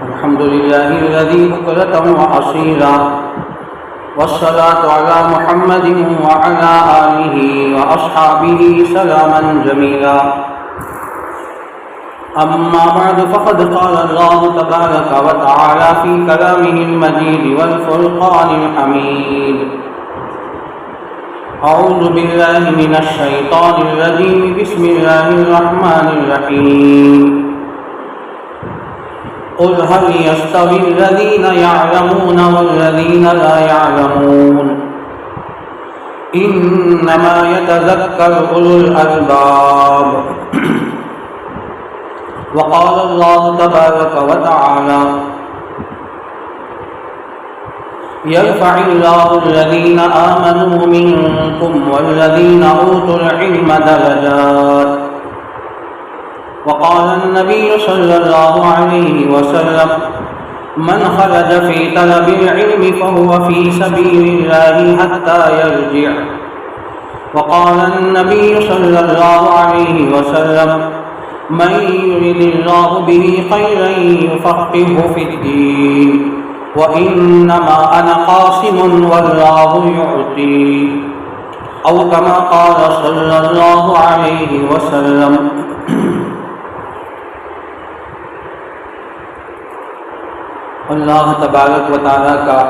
الحمد لله الذي بكرة وأصيلا والصلاة على محمد وعلى آله وأصحابه سلاما جميلا أما بعد فقد قال الله تبارك وتعالى في كلامه المجيد والفرقان الحميد أعوذ بالله من الشيطان الرجيم بسم الله الرحمن الرحيم قل هل يستوي الذين يعلمون والذين لا يعلمون إنما يتذكر أولو الألباب وقال الله تبارك وتعالى يرفع الله الذين آمنوا منكم والذين أوتوا العلم درجات وقال النبي صلى الله عليه وسلم من خرج في طلب العلم فهو في سبيل الله حتى يرجع وقال النبي صلى الله عليه وسلم من يرد الله به خيرا يفقهه في الدين وإنما أنا قاسم والله يعطي أو كما قال صلى الله عليه وسلم. اللہ تبارک و تعالیٰ کا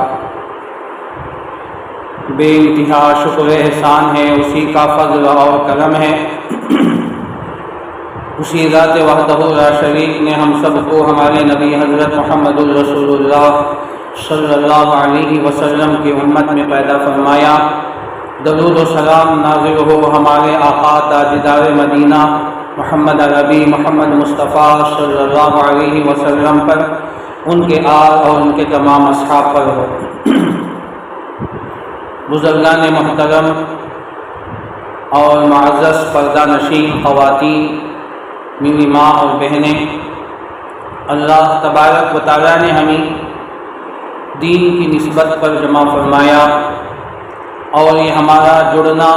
بے انتہا شکر احسان ہے، اسی کا فضل اور کرم ہے، اسی ذات وحدہ لا شریک نے ہم سب کو ہمارے نبی حضرت محمد الرسول اللہ صلی اللہ علیہ وسلم کی امت میں پیدا فرمایا۔ درود و سلام نازل ہو ہمارے آقا تاجدار مدینہ محمد عربی محمد مصطفیٰ صلی اللہ علیہ وسلم پر، ان کے آل اور ان کے تمام اصحاب پر ہو۔ بزرگان محترم اور معزز پردہ نشین خواتین، میری ماں اور بہنیں، اللہ تبارک و تعالیٰ نے ہمیں دین کی نسبت پر جمع فرمایا، اور یہ ہمارا جڑنا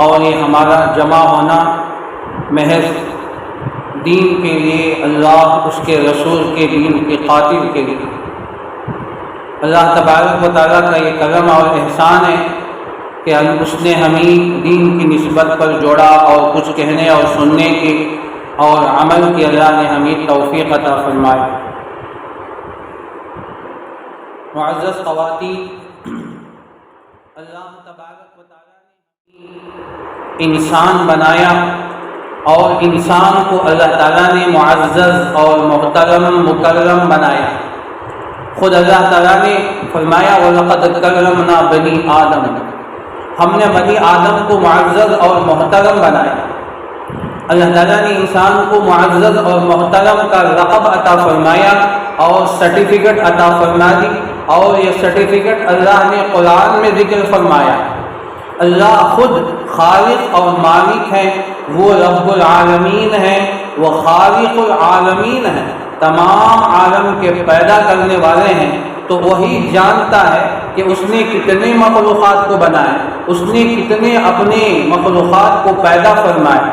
اور یہ ہمارا جمع ہونا محض دین کے لیے، اللہ اس کے رسول کے دین کے قاتل کے لیے۔ اللہ تبارک و تعالیٰ کا یہ کرم اور احسان ہے کہ اس نے ہمیں دین کی نسبت پر جوڑا، اور کچھ کہنے اور سننے کی اور عمل کی اللہ نے ہمیں توفیق عطا فرمائی۔ معزز خواتین، اللہ تبارک و تعالیٰ نے انسان بنایا، اور انسان کو اللہ تعالیٰ نے معزز اور محترم مکرم بنایا۔ خود اللہ تعالیٰ نے فرمایا وَلَقَدْ كَرَّمْنَا بَنِي آدم، ہم نے بنی آدم کو معزز اور محترم بنایا۔ اللہ تعالیٰ نے انسان کو معزز اور محترم کا لقب عطا فرمایا اور سرٹیفکیٹ عطا فرما دی، اور یہ سرٹیفکیٹ اللہ نے قرآن میں ذکر فرمایا۔ اللہ خود خالق اور مالک ہیں، وہ رب العالمین ہیں، وہ خالق العالمین ہیں، تمام عالم کے پیدا کرنے والے ہیں۔ تو وہی جانتا ہے کہ اس نے کتنے مخلوقات کو بنایا، اس نے کتنے اپنے مخلوقات کو پیدا فرمائے۔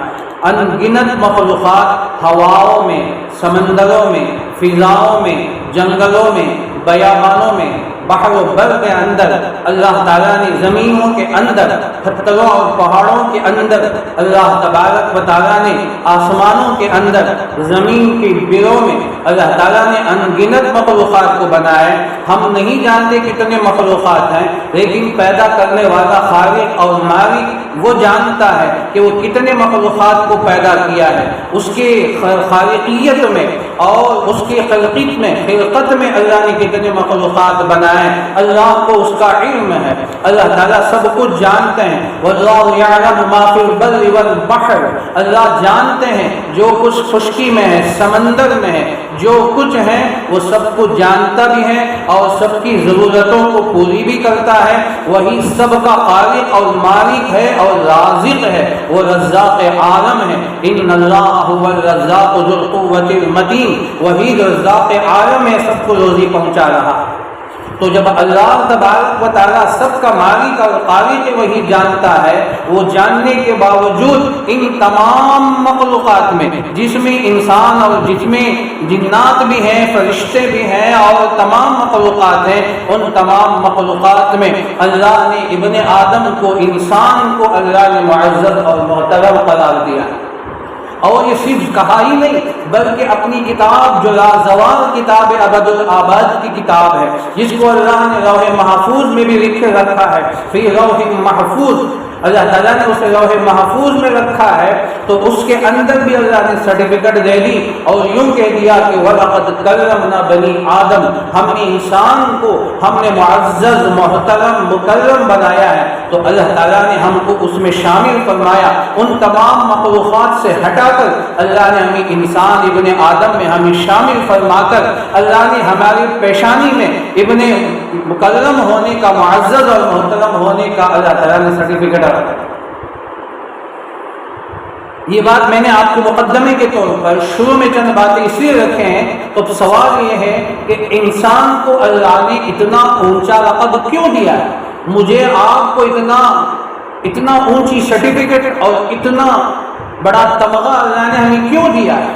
ان گنت مخلوقات ہواؤں میں، سمندروں میں، فضاؤں میں، جنگلوں میں، بیابانوں میں، بحر و بر کے اندر، اللہ تعالیٰ نے زمینوں کے اندر، پتھروں اور پہاڑوں کے اندر، اللہ تبارک و تعالیٰ نے آسمانوں کے اندر، زمین کی بروں میں اللہ تعالیٰ نے ان گنت مخلوقات کو بنایا۔ ہم نہیں جانتے کتنے مخلوقات ہیں، لیکن پیدا کرنے والا خالق اور مالک وہ جانتا ہے کہ وہ کتنے مخلوقات کو پیدا کیا ہے۔ اس کے خالقیت میں اور اس کی خلقت میں اللہ نے کتنے مخلوقات بنائے، اللہ کو اس کا علم ہے۔ اللہ تعالیٰ سب کچھ جانتے ہیں۔ وَاللَّهُ يَعْلَمُ مَا فِي الْبَرِّ وَالْبَحْرِ، اللہ جانتے ہیں جو کچھ خشکی میں ہے، سمندر میں ہے، جو کچھ ہے وہ سب کچھ جانتا بھی ہے اور سب کی ضرورتوں کو پوری بھی کرتا ہے۔ وہی سب کا خالق اور مالک ہے اور رازق ہے، وہ رزاق عالم ہے۔ ان اللہ هو الرزاق ذو القوة المتین، وہی رزاق عالم ہے، سب کو روزی پہنچا رہا۔ تو جب اللہ تبارک و تعالیٰ سب کا مالک اور خالق وہی جانتا ہے، وہ جاننے کے باوجود ان تمام مخلوقات میں، جس میں انسان اور جس میں جنات بھی ہیں، فرشتے بھی ہیں اور تمام مخلوقات ہیں، ان تمام مخلوقات میں اللہ نے ابن آدم کو، انسان کو اللہ نے معزز اور محترم قرار دیا۔ اور یہ صرف کہا ہی نہیں، بلکہ اپنی کتاب جو لازوال کتاب ابد الآباد کی کتاب ہے، جس کو اللہ نے لوح محفوظ میں بھی لکھ رکھا ہے، فی لوح محفوظ، اللہ تعالیٰ نے اسے لوح محفوظ میں رکھا ہے، تو اس کے اندر بھی اللہ نے سرٹیفکیٹ دے دی اور یوں کہہ دیا کہ وَلَقَدْ كَرَّمْنَا بَنِي آدم، ہم نے انسان کو ہم نے معزز محترم مکرم بنایا ہے۔ تو اللہ تعالیٰ نے ہم کو اس میں شامل فرمایا، ان تمام مخلوقات سے ہٹا کر اللہ نے ہمیں انسان ابن آدم میں ہمیں شامل فرما کر اللہ نے ہماری پیشانی میں ابن مکرم ہونے کا، معزز اور محترم ہونے کا اللہ تعالیٰ نے سرٹیفکیٹ رکھا۔ یہ بات میں نے آپ کو مقدمے کے طور پر شروع میں چند باتیں اس لیے رکھے ہیں، تو سوال یہ ہے کہ انسان کو اللہ نے اتنا اونچا لقب کیوں دیا ہے؟ مجھے آپ کو اتنا اونچی سرٹیفکیٹ اور اتنا بڑا تمغہ اللہ نے ہمیں کیوں دیا ہے؟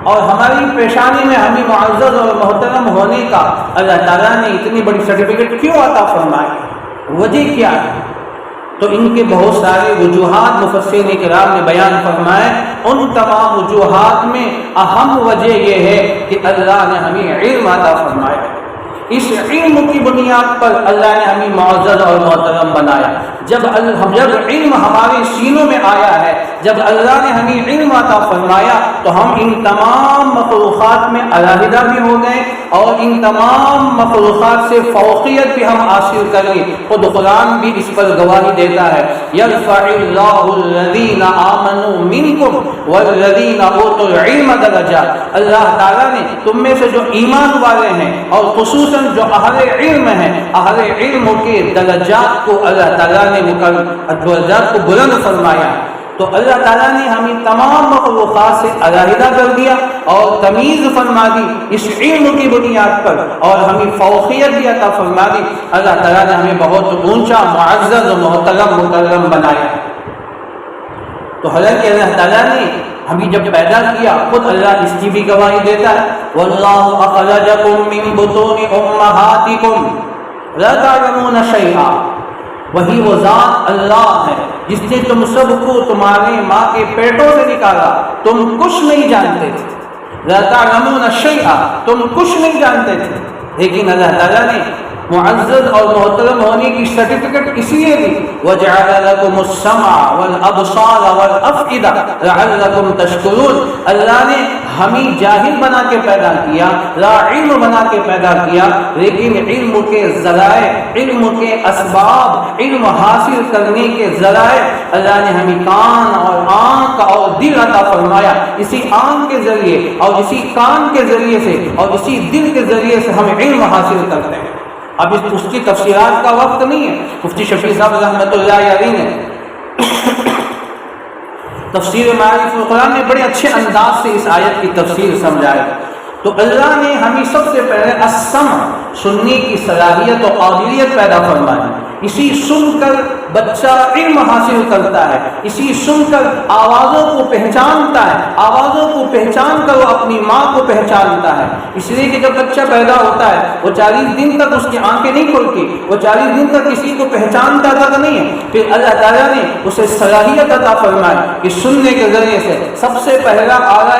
اور ہماری پیشانی میں ہمیں معزز اور محترم ہونے کا اللہ تعالیٰ نے اتنی بڑی سرٹیفکیٹ کیوں عطا فرمائی؟ وجہ کیا ہے؟ تو ان کے بہت سارے وجوہات مفسرین کرام نے بیان فرمائے۔ ان تمام وجوہات میں اہم وجہ یہ ہے کہ اللہ نے ہمیں علم عطا فرمایا۔ اس علم کی بنیاد پر اللہ نے ہمیں معزز اور محترم بنایا۔ جب علم ہمارے سینوں میں آیا ہے، جب اللہ نے ہمیں علم عطا فرمایا، تو ہم ان تمام مخلوقات میں علیحدہ بھی ہو گئے اور ان تمام مخلوقات سے فوقیت بھی ہم حاصل کر لی۔ خود قرآن بھی اس پر گواہی دیتا ہے، یرفع اللہ الذین آمنوا منکم والذین اوتوا العلم درجات۔ اللہ تعالیٰ نے تم میں سے جو ایمان والے ہیں اور خصوصاً جو اہل علم ہیں، اہل علم کے درجات کو اللہ تعالیٰ نے درجات کو بلند فرمایا۔ تو اللہ تعالیٰ نے ہمیں تمام مخلوقات سے علیحدہ کر دیا اور تمیز فرما دی اس علم کی بنیاد پر، اور ہمیں فوقیت بھی عطا فرما دی۔ اللہ تعالیٰ نے ہمیں بہت اونچا معزز و محترم مکرم بنایا۔ تو حالانکہ اللہ تعالیٰ نے ہمیں جب پیدا کیا، خود اللہ اس کی بھی گواہی دیتا ہے، وَاللَّهُ أَخْرَجَكُم مِّن بُطُونِ أُمَّهَاتِكُمْ لَا تَعْلَمُونَ شَيْئًا۔ وہی وہ ذات اللہ ہے جس نے تم سب کو تمہارے ماں کے پیٹوں سے نکالا، تم کچھ نہیں جانتے تھے۔ لَا تَعْلَمُونَ شَيْئًا، تم کچھ نہیں جانتے تھے، لیکن اللہ تعالیٰ نے معزز اور محترم ہونے کی سرٹیفکیٹ اس لیے دی، وَجَعَلَ لَكُمُ السَّمْعَ وَالْأَبْصَارَ وَالْأَفْئِدَةَ لَعَلَّكُمْ تَشْكُرُونَ۔ اللہ نے ہمیں جاہل بنا کے پیدا کیا، لا علم بنا کے پیدا کیا، لیکن علم کے ذرائع، علم کے اسباب، علم حاصل کرنے کے ذرائع اللہ نے ہمیں کان اور آنکھ اور دل عطا فرمایا۔ اسی آنکھ کے ذریعے اور اسی کان کے ذریعے سے اور اسی دل کے ذریعے سے ہم علم حاصل کرتے ہیں۔ اب اس کی تفسیرات کا وقت نہیں ہے۔ مفتی شفیع صاحب رحمۃ اللہ علیہ نے تفسیر معارف القرآن میں بڑے اچھے انداز سے اس آیت کی تفسیر سمجھایا۔ تو اللہ نے ہمیں سب سے پہلے السمع، سننے کی صلاحیت و قابلیت پیدا فرمائی۔ اسی سن کر بچہ علم حاصل کرتا ہے، اسی سن کر آوازوں کو پہچانتا ہے، آوازوں کو پہچان کر وہ اپنی ماں کو پہچانتا ہے۔ اس لیے کہ جب بچہ پیدا ہوتا ہے وہ 40 دن تک اس کی آنکھیں نہیں کھلتی، وہ 40 دن تک کسی کو پہچانتا تک نہیں ہے۔ پھر اللہ تعالیٰ نے اسے صلاحیت عطا فرمائی کہ سننے کے ذریعے سے سب سے پہلا اعلیٰ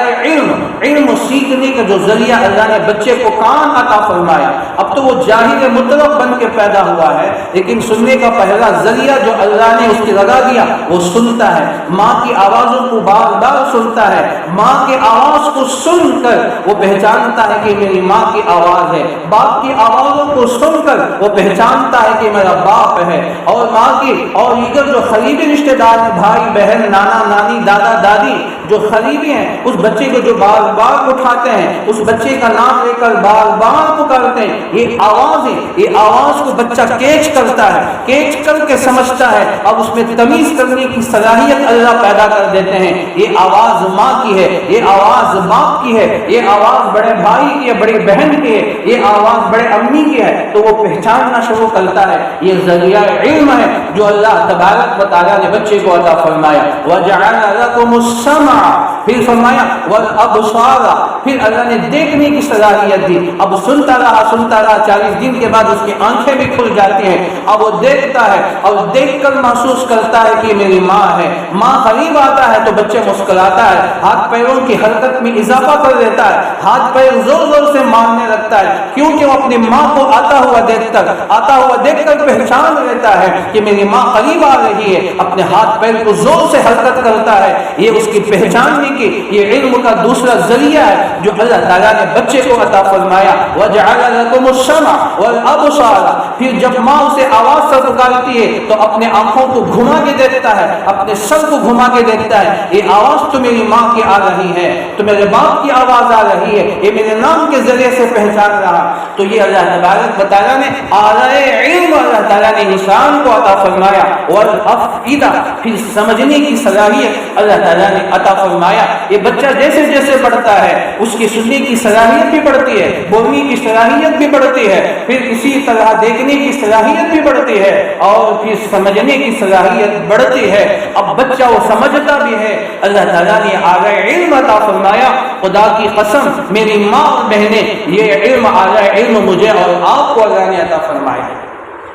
علم سیکھنے کا جو ذریعہ اللہ نے بچے کو کان عطا فرمایا۔ اب تو وہ جاہل مطلق بن کے پیدا ہوا ہے، لیکن سننے کا پہلا ذریعہ جو اللہ نے اس کی لگا دیا وہ سنتا ہے۔ ماں کی آوازوں کو بار بار سنتا ہے، ماں کی آواز کو سن کر وہ پہچانتا ہے کہ میری ماں کی آواز ہے، باپ کی آوازوں کو سن کر وہ پہچانتا ہے کہ میرا باپ ہے، اور ماں کی اور دیگر جو قریبی رشتے دار ہیں، بھائی بہن، نانا نانی، دادا دادی جو قریبی ہیں، اس بچے کو جو بار بار اٹھاتے ہیں، اس بچے کا نام لے کر بار بار پکارتے ہیں، یہ آواز ہے، یہ آواز کو بچہ کیچ کرتا ہے، کیچ کر کے سمجھتا سمجھتا ہے، اب اس میں تمیز کرنے کی صلاحیت اللہ پیدا کر دیتے ہیں۔ یہ آواز ماں کی ہے، یہ آواز باپ کی ہے، یہ آواز بڑے بھائی کی ہے، بڑی بہن کی ہے، یہ آواز بڑے امی کی ہے، تو وہ پہچاننا شروع کرتا ہے۔ یہ ذریعہ علم ہے جو اللہ تبارک و تعالیٰ نے بچے کو عطا فرمایا۔ وَجَعَلَ لَكُمُ السَّمْعَ، پھر فرمایا وَالْأَبْصَارَ، پھر اللہ نے دیکھنے کی صلاحیت دی۔ اب سنتا رہا 40 دن کے بعد اس کی آنکھیں بھی کھل جاتی ہیں، اب وہ دیکھتا ہے اور دیکھ کر محسوس کرتا ہے کہ میری ماں ہے۔ ماں قریب آتا ہے تو بچے مسکراتا ہے، ہاتھ پیروں کی حرکت میں اضافہ کر دیتا ہے، ہاتھ پیر زور زور سے مارنے لگتا ہے، کیونکہ وہ اپنی ماں کو آتا ہوا دیکھ کر پہچان لیتا ہے کہ میری ماں قریب آ رہی ہے، اپنے ہاتھ پیر کو زور سے حرکت کرتا ہے۔ یہ اس کی پہچاننے کی یہ علم کا دوسرا ذریعہ ہے جو اللہ تعالیٰ نے بچے کو عطا فرمایا۔ وَجَعَلَ لَكُمُ السَّمْعَ وَالْأَبْصَارَ، پھر جب ماں اسے آواز سے پکارتی ہے تو اپنے آنکھوں کو گھما کے دیکھتا ہے، اپنے سر کو گھما کے دیکھتا ہے، یہ آواز تو میری ماں کی آ رہی ہے، تو میرے باپ کی آواز آ رہی ہے، یہ میرے نام کے ذریعے سے پہچان رہا۔ تو یہ اللہ تبارک و تعالیٰ نے اعلیٰ علم اللہ تعالیٰ نے انسان کو عطا فرمایا۔ والافئدہ، پھر سمجھنے کی صلاحیت اللہ تعالیٰ نے عطا فرمایا۔ یہ بچہ جیسے جیسے بڑھتا ہے اس کی سننے کی صلاحیت بھی بڑھتی ہے، بولنے کی صلاحیت بھی بڑھتی ہے، پھر اسی طرح دیکھنے کی صلاحیت بھی بڑھتی ہے، اور پھر سمجھنے کی صلاحیت بڑھتی ہے۔ اب بچہ وہ سمجھتا بھی ہے۔ اللہ تعالیٰ نے اعلیٰ علم عطا فرمایا۔ خدا کی قسم میری ماں اور بہنیں، یہ علم اعلیٰ علم مجھے اور آپ کو اللہ نے عطا فرمایا۔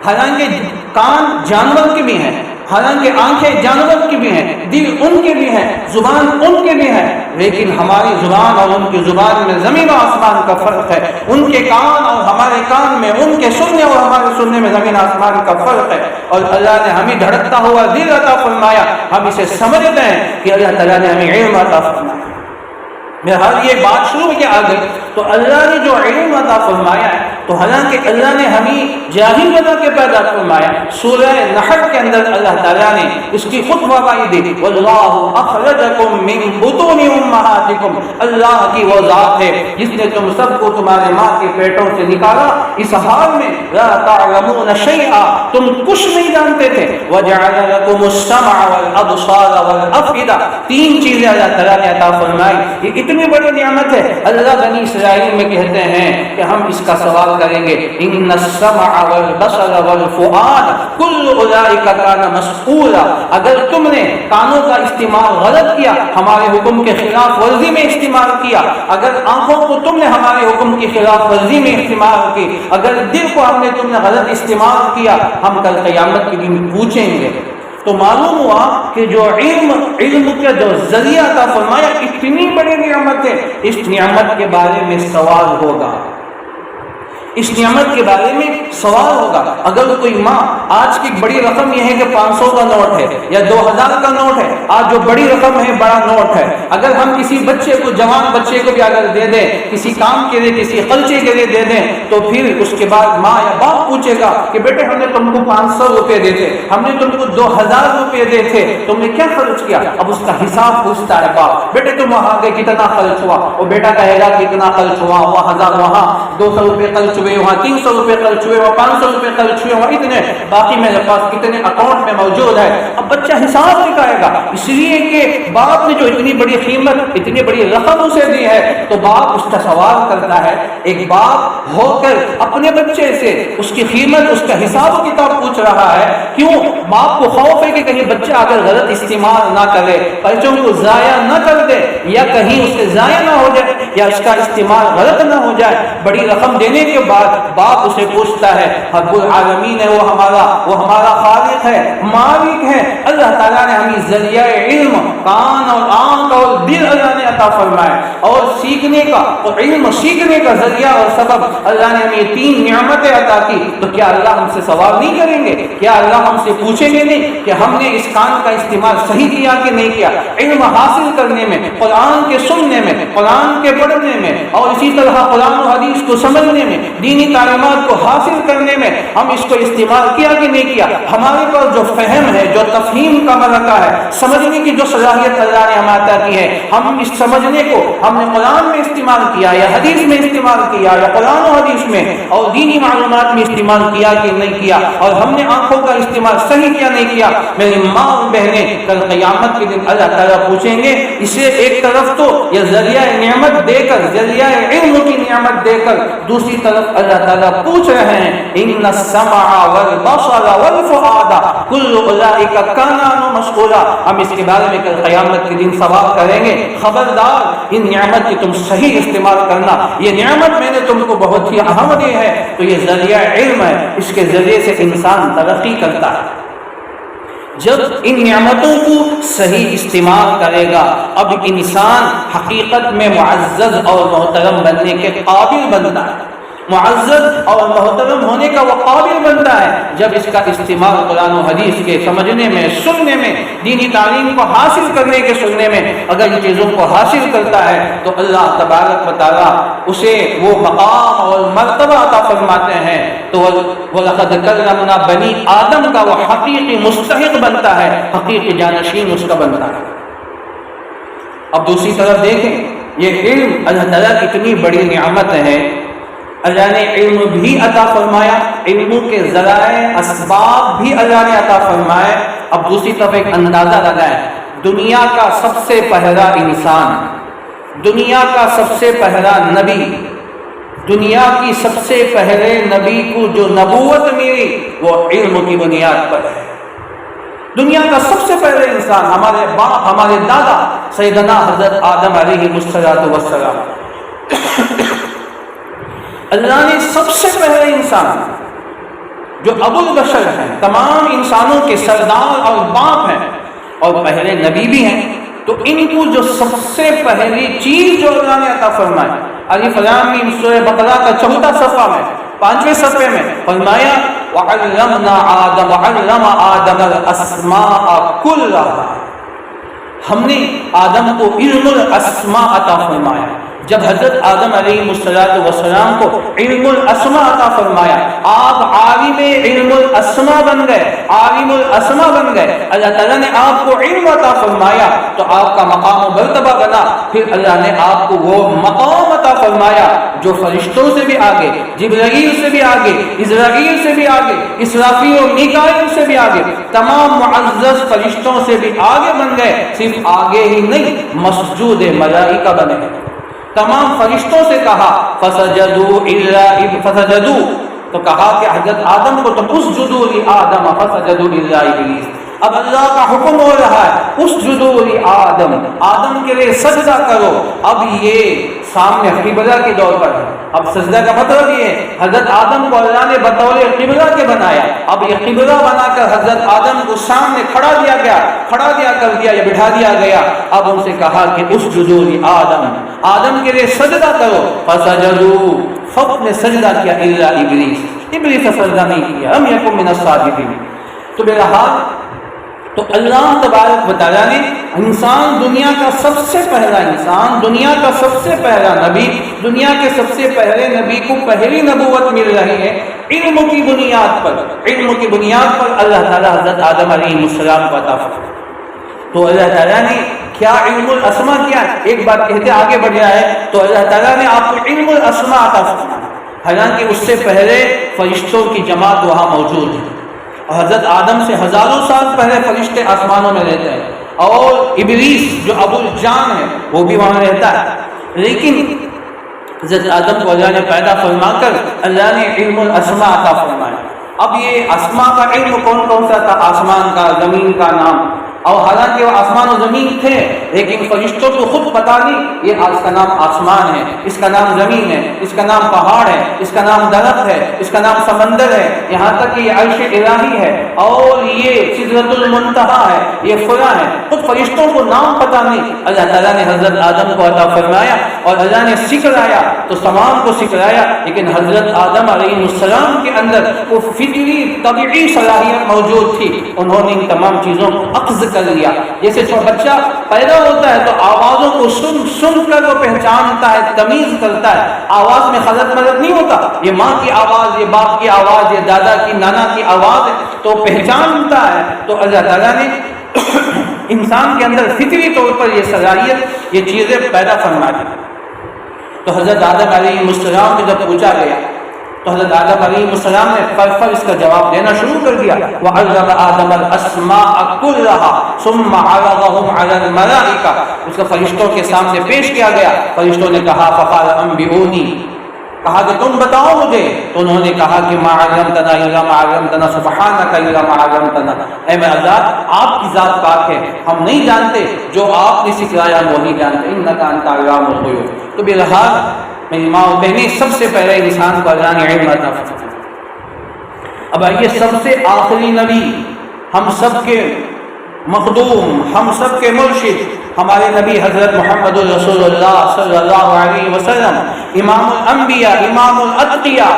حالانکہ کان جانور کے بھی ہیں، حالانکہ آنکھیں جانور کی بھی ہیں، دل ان کے بھی ہیں، زبان ان کے بھی ہے، لیکن ہماری زبان اور ان کی زبان میں زمین و آسمان کا فرق ہے۔ ان کے کان اور ہمارے کان میں، ان کے سننے اور ہمارے سننے میں زمین آسمان کا فرق ہے۔ اور اللہ نے ہمیں دھڑکتا ہوا دل عطا فرمایا، ہم اسے سمجھتے ہیں کہ اللہ تعالیٰ نے ہمیں علم عطا فرمایا۔ بہرحال یہ بات شروع کیا آ گئی تو اللہ نے جو علم عطا فرمایا ہے، تو حالانکہ اللہ نے ہمیں جاہل بنا کے پیدا فرمایا۔ سورہ نحل کے اندر اللہ تعالیٰ نے اس کی خود گواہی دی، واللہ اخرجکم من بطون امہاتکم، اللہ کی وہ ذات ہے جس نے تم سب کو تمہارے ماں کے پیٹوں سے نکالا، اس حال میں لا تعلمون شیئا، تم کچھ نہیں جانتے تھے، وجعل لکم السمع والابصار والافئدہ، 3 چیزیں اللہ تعالیٰ نے عطا فرمائی۔ اتنی بڑی نعمت ہے، اللہ بنی اسرائیل میں کہتے ہیں کہ ہم اس کا سوال کریں گے، ان السمع والبصر والفؤاد کل اولئک کان مسئولا، اگر تم نے کانوں کا استعمال غلط کیا، ہمارے حکم کے خلاف ورزی میں استعمال کیا، اگر آنکھوں کو تم نے ہمارے حکم کی خلاف ورزی میں استعمال کی، اگر دل کو ہم نے تم نے غلط استعمال کیا، ہم کل قیامت کے دن پوچھیں گے۔ تو معلوم ہوا کہ جو علم کا جو ذریعہ عطا فرمایا اتنی بڑی نعمت ہے، اس نعمت کے بارے میں سوال ہوگا، اس نعمت کے بارے میں سوال ہوگا۔ اگر کوئی ماں، آج کی بڑی رقم یہ ہے کہ 500 کا نوٹ ہے یا 2000 کا نوٹ ہے، آج جو بڑی رقم ہے بڑا نوٹ ہے، اگر ہم کسی بچے کو، جوان بچے کو بھی اگر دے دیں کسی کام کے لیے، کسی خرچے کے لیے دے دیں، تو پھر اس کے بعد ماں یا باپ پوچھے گا کہ بیٹے ہم نے تم کو 500 روپے دے تھے، ہم نے تم کو 2000 روپے دے تھے، تم نے کیا خرچ کیا؟ اب اس کا حساب پوچھتا ہے باپ، بیٹے تم وہاں گئے کتنا خرچ ہوا؟ وہ بیٹا کہے گا کتنا خرچ ہوا، وہ 1000 وہاں، 200 روپے خرچ ہوئے وہاں، 300 روپے خرچ ہوئے وہاں، 500 روپے خرچ ہوئے وہاں، اتنے باقی میرے پاس کتنے اکاؤنٹ میں موجود ہے۔ اب بچہ حساب نکالے گا، اس لیے کہ باپ نے جو اتنی بڑی قیمت، اتنی بڑی رقم اسے دی ہے، تو باپ اس کا سوال کرتا ہے۔ ایک باپ ہو کر اپنے بچے سے اس کی قیمت، اس کا حساب و کتاب پوچھ رہا ہے، کیوں؟ باپ کو خوف ہے کہ کہیں بچہ اگر غلط استعمال نہ کرے، پیسوں کو ضائع نہ کر دے، یا کہیں اس سے ضائع نہ ہو جائے، یا اس کا استعمال غلط نہ ہو جائے۔ بڑی رقم دینے کے بعد باپ اسے پوچھتا ہے، رب العالمین ہے وہ ہمارا خالق ہے، مالک ہے۔ اللہ تعالیٰ نے ہمیں ذریعہ علم، کان اور آنکھ اور دل اللہ نے عطا فرمایا، اور سیکھنے کا، اور علم سیکھنے کا ذریعہ اور سبب اللہ نے ہمیں 3 نعمتیں عطا کی۔ تو کیا اللہ ہم سے سوال نہیں کریں گے؟ کیا اللہ ہم سے پوچھیں گے نہیں کہ ہم نے اس کان کا استعمال صحیح کیا کہ نہیں کیا؟ علم حاصل کرنے میں، قرآن کے سننے میں، قرآن کے پڑھنے میں، اور اسی طرح قرآن و حدیث کو سمجھنے میں دینی تعلیمات کو حاصل کرنے میں ہم اس کو استعمال کیا کہ نہیں کیا؟ ہمارے پاس جو فہم ہے، جو تفہیم کا ملکہ ہے، سمجھنے کی جو صلاحیت اللہ نے ہمیں عطا کی ہے، ہم اس سمجھنے کو ہم نے قرآن میں استعمال کیا یا حدیث میں استعمال کیا یا قرآن و حدیث میں اور دینی معلومات میں استعمال کیا کہ نہیں کیا؟ اور ہم نے آنکھوں کا استعمال صحیح کیا نہیں کیا؟ میری ماں اور بہنیں، کل قیامت کے دن اللہ تعالیٰ پوچھیں گے، اسے ایک طرف تو یہ ذریعہ نعمت دے کر، ذریعہ علم کی نعمت دے کر، دوسری طرف اللہ تعالیٰ پوچھ رہے ہیں ان السمع والبصر والفؤاد کل اولئک کان عنہ مسئولا۔ ہم اس کے بارے میں کل قیامت کے دن سوال کریں گے، خبردار ان نعمت کی تم صحیح استعمال کرنا، یہ نعمت میں نے تم کو بہت ہی اہم دی ہے، تو یہ ذریعہ علم ہے، اس کے ذریعے سے انسان ترقی کرتا ہے۔ جب ان نعمتوں کو صحیح استعمال کرے گا، اب انسان حقیقت میں معزز اور محترم بننے کے قابل بنتا ہے، معزز اور محترم ہونے کا وہ قابل بنتا ہے جب اس کا استعمال قرآن و حدیث کے سمجھنے میں، سننے میں، دینی تعلیم کو حاصل کرنے کے سننے میں اگر ان چیزوں کو حاصل کرتا ہے تو اللہ تبارک و تعالیٰ اسے وہ مقام اور مرتبہ عطا فرماتے ہیں، تو وَلَقَدْ كَرَّمْنَا بَنِي آدم کا وہ حقیقی مستحق بنتا ہے، حقیقی جانشین اس کا بنتا ہے۔ اب دوسری طرف دیکھیں، یہ علم اللہ تعالیٰ کی اتنی بڑی نعمت ہے، اللہ نے علم بھی عطا فرمایا، علم کے ذرائع اسباب بھی اللہ نے عطا فرمائے۔ اب دوسری طرف ایک اندازہ لگائیں، دنیا کا سب سے پہلا انسان، دنیا کا سب سے پہلا نبی، دنیا کی سب سے پہلے نبی کو جو نبوت ملی وہ علم کی بنیاد پر ہے۔ دنیا کا سب سے پہلے انسان، ہمارے باپ، ہمارے دادا سیدنا حضرت آدم علیہ السلام، اللہ نے سب سے پہلے انسان جو ابو البشر ہیں، تمام انسانوں کے سردار اور باپ ہیں اور پہلے نبی بھی ہیں، تو ان کو جو سب سے پہلی چیز جو اللہ نے عطا فرمائی، الف لام میم سورہ بقرہ کا 14 صفحہ میں، 5ویں صفحے میں فرمایا وَعَلَّمْنَا آدَمَ وَعَلَّمَ آدَمَ الْأَسْمَاءَ كُلَّهَا، ہم نے آدم کو علم الاسماء عطا فرمایا۔ جب حضرت آدم علیہ السلام کو علم الاسماء عطا فرمایا، آپ عالم علم الاسماء بن گئے، عالم الاسماء بن گئے، اللہ تعالیٰ نے آپ کو علم عطا فرمایا تو آپ کا مقام و مرتبہ بنا۔ پھر اللہ نے آپ کو وہ مقام عطا فرمایا جو فرشتوں سے بھی آگے، جبرائیل سے بھی آگے، اسرافیل سے بھی آگے، اسرافیل و میکائیل سے بھی آگے، تمام معزز فرشتوں سے بھی آگے بن گئے۔ صرف آگے ہی نہیں، مسجود ملائکہ بنے، تمام فرشتوں سے کہا فسجدوا، تو کہا کہ حضرت آدم کو تو اسجدوا لآدم فسجدوا الا ابلیس، اب اللہ کا حکم ہو رہا ہے اسجدوا لآدم، آدم کے لیے سجدہ کرو۔ اب یہ سامنے قبلہ کے دور پر ہے، اب سجدہ کا مطلب یہ ہے حضرت آدم کو اللہ نے بطور قبلہ کے بنایا، اب یہ قبلہ بنا کر حضرت آدم کو سامنے کھڑا دیا گیا، کھڑا دیا کر دیا یا بٹھا دیا گیا۔ اب ان سے کہا کہ اسجدوا لآدم، آدم کے لیے سجدہ کرو، فسجدوا، فقط نے سجدہ کیا الا ابلیس، ابلیس نے سجدہ نہیں کیا، لم یکن من الساجدین۔ تو بہرحال تو اللہ تبارک و تعالیٰ نے انسان، دنیا کا سب سے پہلا انسان، دنیا کا سب سے پہلا نبی، دنیا کے سب سے پہلے نبی کو پہلی نبوت مل رہی ہے علم کی بنیاد پر، علم کی بنیاد پر اللہ تعالیٰ حضرت آدم علیہ السلام کو عطا فرمایا۔ تو اللہ تعالیٰ نے کیا علم الاسماء کیا، ایک بات کہتے آگے بڑھ جائے تو اللہ تعالیٰ نے آپ کو علم الاسماء عطا فرمایا، حالانکہ اس سے پہلے فرشتوں کی جماعت وہاں موجود ہے، حضرت آدم سے ہزاروں سال پہلے فرشتے آسمانوں میں رہتے ہیں، اور ابلیس جو ابو الجان ہے وہ بھی وہاں رہتا ہے، لیکن حضرت آدم کو اللہ نے پیدا فرما کر اللہ نے علم الاسماء عطا فرمایا۔ اب یہ اسماء کا علم کون کون سا تھا، آسمان کا، زمین کا نام، اور حالانکہ وہ آسمان و زمین تھے لیکن فرشتوں کو خود پتا نہیں یہ اس کا نام آسمان ہے، اس کا نام زمین ہے، اس کا نام پہاڑ ہے، اس کا نام درخت ہے، اس کا نام سمندر ہے، یہاں تک کہ یہ عرش الہی ہے اور یہ سدرۃ المنتہا ہے، یہ فلاں ہے، خود فرشتوں کو نام پتا نہیں۔ اللہ تعالیٰ نے حضرت آدم کو عطا فرمایا اور اللہ نے سکھلایا تو تمام کو سکھلایا، لیکن حضرت آدم علیہ السلام کے اندر وہ فطری طبعی صلاحیت موجود تھی، انہوں نے ان تمام چیزوں کو اخذ کر لیا. جیسے بچہ پیدا ہوتا ہے تو آوازوں کو سن کر وہ پہچانتا ہے، تمیز کرتا ہے، آواز میں خلط ملط نہیں ہوتا. یہ ماں کی آواز، یہ باپ کی آواز، یہ دادا کی نانا کی آواز ہے تو پہچانتا ہے. تو اللہ تعالیٰ نے انسان کے اندر فطری طور پر یہ صلاحیت، یہ چیزیں پیدا فرما دی. تو حضرت آدم علیہ السلام سے جب پوچھا گیا تو حضرت آدم علیہ السلام نے فر اس کا جواب دینا شروع کر دیا. وَعَلَّمَ آدَمَ الْأَسْمَاءَ كُلَّهَا ثُمَّ عَرَضَهُمْ عَلَى الْمَلَائِكَةِ. اس کو فرشتوں کے سامنے پیش کیا گیا. فرشتوں نے کہا فَقَالَ أَنبِئُونِي، کہا کہ تم بتاؤ مجھے. تو انہوں نے کہا کہ ما علمتنا الا ما علمتنا سبحانك الا ما علمتنا. اے میرے اللہ، آپ کی ذات پاک ہے، ہم نہیں جانتے، جو آپ نے سکھلایا وہ نہیں جانتے. انك انت علام الغیوب. تو بہرحال میری ماں اور بہنیں، سب سے پہلے انسان کو اللہ نے علم عطا فرمایا. اب آئیے، سب سے آخری نبی، ہم سب کے مخدوم، ہم سب کے مرشد، ہمارے نبی حضرت محمد رسول اللہ صلی اللہ علیہ وسلم، امام الانبیاء، امام الاتقیاء،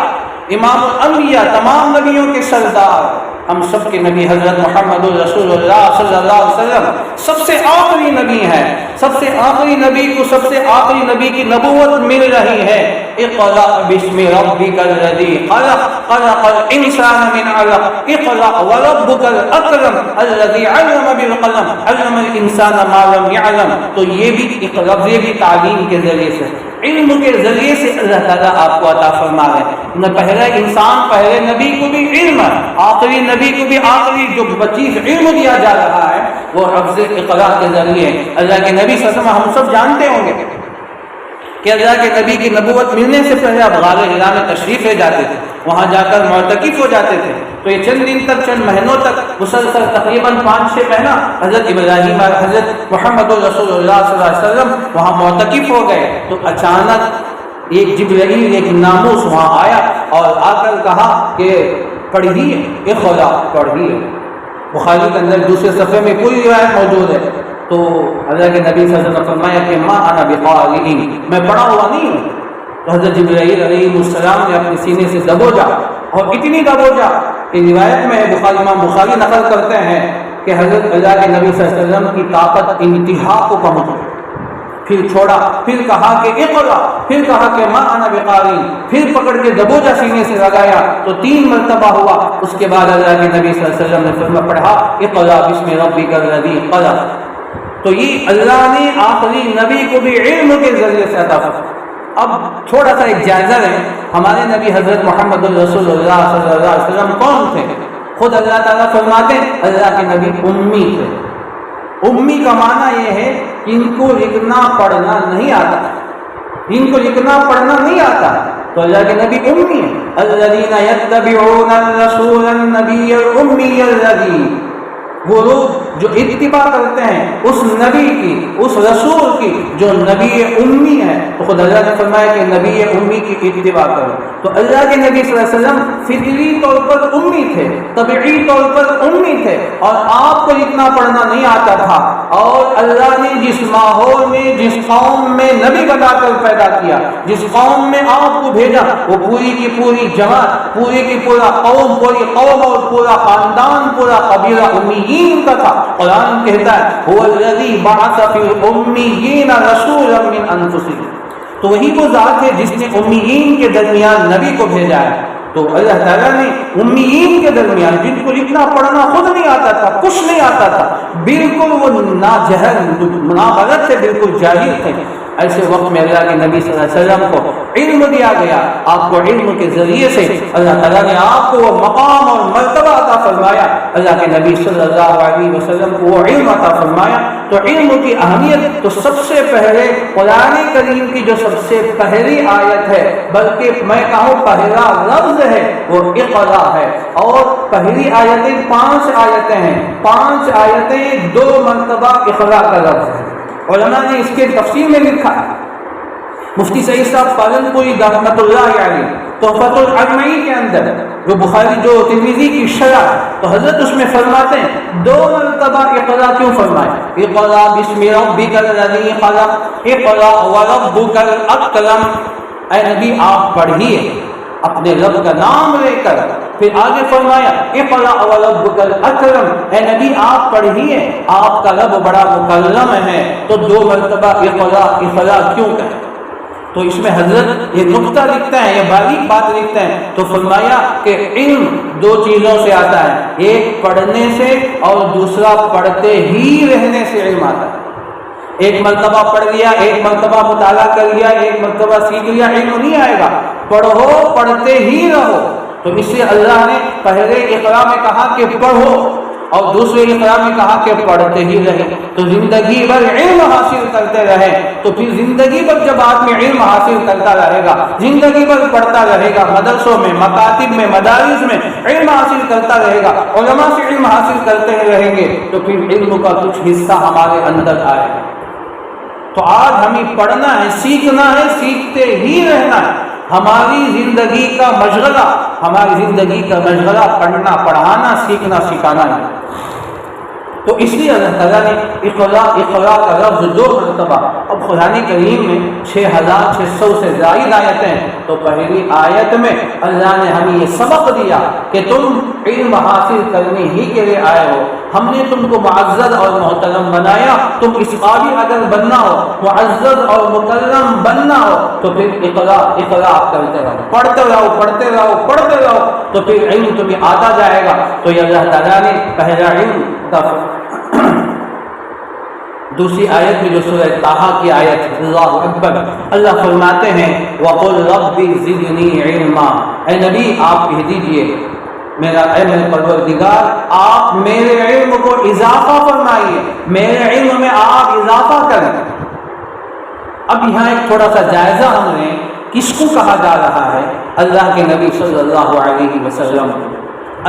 امام الانبیاء، تمام نبیوں کے سردار، ہم سب کے نبی حضرت محمد رسول اللہ صلی اللہ علیہ وسلم سب سے آخری نبی ہیں. سب سے آخری نبی کو سب سے آخری نبی کی نبوت مل رہی ہے. اقرأ باسم ربک الذی خلق، خلق الانسان من علق، اقرأ وربک الاکرم الذی علم بالقلم، علم الانسان ما لم يعلم. تو یہ بھی تعلیم کے ذریعے سے، علم کے ذریعے سے اللہ تعالیٰ آپ کو عطا فرما رہے ہیں. پہلے انسان، پہلے نبی کو بھی علم ہے، آخری نبی کو بھی آخری جو چیز علم دیا جا رہا ہے وہ لفظ اقرا کے ذریعے. اللہ کے نبی صلی اللہ علیہ وسلم، ہم سب جانتے ہوں گے کہ اللہ کے نبی کی نبوت ملنے سے پہلے آپ غار حرا میں تشریف لے جاتے تھے، وہاں جا کر معتکف ہو جاتے تھے. تو یہ چند دن تک، چند مہینوں تک مسلسل تقریباً 5-6 مہینہ حضرت ابراہیم اور حضرت محمد رسول اللہ صلی اللہ علیہ وسلم وہاں معتکف ہو گئے. تو اچانک ایک جبرائیل، ایک ناموس وہاں آیا اور آ کر کہا کہ پڑھیے، اقرا پڑھیے. بخاری کے اندر دوسرے صفحے میں پوری روایت موجود ہے. تو اللہ کے نبی صلی اللہ علیہ وسلم نے فرمایا کہ ما انا بقارئ، میں پڑھا ہوا نہیں ہوں. تو حضرت جبرائیل علیہ السلام نے اپنے سینے سے دبوجا، اور اتنی دبوجا کہ روایت میں امام بخاری نقل کرتے ہیں کہ حضرت اللہ کے نبی صلی اللہ علیہ وسلم کی طاقت انتہا کو پہنچ گئی. پھر چھوڑا، پھر کہا کہ اقرا، پھر کہا کہ ما انا بقارئ، پھر پکڑ کے دبوجا سینے سے لگایا تو 3 مرتبہ ہوا. اس کے بعد اللہ کے نبی صلی اللہ علیہ وسلم نے فرمایا، پڑھا اقرا بسم ربک الذی خلق. تو یہ اللہ نے آخری نبی کو بھی علم کے ذریعے سے عطا فرمایا. اب تھوڑا سا ایک جائزہ ہے، ہمارے نبی حضرت محمد رسول اللہ صلی اللہ علیہ وسلم کون تھے؟ خود اللہ تعالیٰ فرماتے ہیں اللہ کے نبی امی تھے. امی کا معنی یہ ہے کہ ان کو لکھنا پڑھنا نہیں آتا، ان کو لکھنا پڑھنا نہیں آتا. تو اللہ کے نبی امی ہیں. الذین یتبعون الرسول النبی الامی الذی، وہ لوگ جو اتباع کرتے ہیں اس نبی کی، اس رسول کی جو نبی امی ہے. تو خود اللہ نے فرمایا کہ نبی امی کی اتباع کرو. تو اللہ کے نبی صلی اللہ علیہ وسلم فطری طور پر امی تھے، طبعی طور پر امی تھے، اور آپ کو لکھنا پڑھنا نہیں آتا تھا. اور اللہ نے جس ماحول میں، جس قوم میں نبی بنا کر پیدا کیا، جس قوم میں آپ کو بھیجا، وہ پوری کی پوری جماعت، پوری کی پورا قوم، پوری قوم اور پورا خاندان، پورا قبیلہ امیین کا تھا. قرآن کہتا ہے هو الذی بعث فی الامیین رسولا من انفسہم. تو وہی وہ ذات ہے جس نے امیین کے درمیان نبی کو بھیجا ہے. تو اللہ تعالیٰ نے امیین کے درمیان، جن کو لکھنا پڑھنا خود نہیں آتا تھا، کچھ نہیں آتا تھا، بالکل وہ ناجہل، نابلد تھے، بالکل جاہل تھے، ایسے وقت میں اللہ کے نبی صلی اللہ علیہ وسلم کو علم دیا گیا. آپ کو علم کے ذریعے سے اللہ تعالیٰ نے آپ کو وہ مقام اور مرتبہ عطا فرمایا. اللہ کے نبی صلی اللہ علیہ وسلم کو وہ علم عطا فرمایا. تو علم کی اہمیت تو سب سے پہلے قرآن کریم کی جو سب سے پہلی آیت ہے، بلکہ میں کہوں پہلا لفظ ہے، وہ اقرا ہے. اور پہلی آیتیں 5 آیتیں ہیں، 5 آیتیں 2 مرتبہ اقرا کا لفظ ہے. علماء نے اس کے تفسیر میں لکھا، مفتی سعید صاحب پالنپوری رحمۃ اللہ علیہ تحفۃ العلمین کے اندر، جو بخاری، جو ترمذی کی شرح، تو حضرت اس میں فرماتے ہیں 2 مرتبہ اقرا کیوں فرمائے؟ اقرا بسم ربک الذی خلق، اقرا وربک الاکرم. اے نبی آپ پڑھیے، اپنے رب کا نام لے کر پھر آگے فرمایا اقرأ وربک الاکرم، اے نبی آپ پڑھیے، آپ کا رب بڑا مکرم ہے، تو 2 مرتبہ اقرأ اقرأ کیوں کہے؟ تو اس میں حضرت یہ نقطہ لکھتا ہے، یہ باریک بات لکھتا ہے، تو فرمایا کہ علم 2 چیزوں سے آتا ہے، ایک پڑھنے سے اور دوسرا پڑھتے ہی رہنے سے علم آتا ہے۔ ایک مرتبہ پڑھ لیا، ایک مرتبہ مطالعہ کر لیا، ایک مرتبہ سیکھ لیا، علم نہیں آئے گا، پڑھو پڑھتے ہی رہو۔ تو اس سے اللہ نے پہلے اقرا میں کہا کہ پڑھو اور دوسرے اقرا میں کہا کہ پڑھتے ہی رہے، تو زندگی بھر علم حاصل کرتے رہے، تو پھر زندگی بھر جب آدمی علم حاصل کرتا رہے گا، زندگی بھر پڑھتا رہے گا، مدرسوں میں، مکاتب میں، مدارس میں علم حاصل کرتا رہے گا، علماء سے علم حاصل کرتے رہیں گے، تو پھر علم کا کچھ حصہ ہمارے اندر آئے گا۔ تو آج ہمیں پڑھنا ہے، سیکھنا ہے، سیکھتے ہی رہنا ہے۔ ہماری زندگی کا مشغلہ، ہماری زندگی کا مشغلہ پڑھنا، پڑھانا، سیکھنا، سکھانا ہے۔ تو اس لیے اللہ تعالیٰ نے اقرا اقرا کا لفظ 2 مرتبہ، اب قرآن کریم میں 6600 سے زائد آیتیں ہیں، تو پہلی آیت میں اللہ نے ہمیں یہ سبق دیا کہ تم علم حاصل کرنے ہی کے لیے آئے ہو، ہم نے تم کو معزز اور محترم بنایا، تم اس قابل اگر بننا ہو، معزز اور مکرم بننا ہو، تو پھر اقرا اقرا کرتے رہو، پڑھتے رہو، پڑھتے رہو، پڑھتے رہو، تو پھر علم تمہیں آتا جائے گا۔ تو یہ اللہ تعالیٰ نے پہلا علم کا دوسری آیت میں جو سورہ طٰہٰ کی آیت ہے، اللہ اکبر، اللہ فرماتے ہیں وَقُلْ رَبِّ زِدْنِي عِلْمًا، اے نبی آپ کہہ دیجئے اے میرے پروردگار آپ میرے علم کو اضافہ فرمائیے، میرے علم میں آپ اضافہ کریں۔ اب یہاں ایک تھوڑا سا جائزہ ہم نے، کس کو کہا جا رہا ہے؟ اللہ کے نبی صلی اللہ علیہ وسلم۔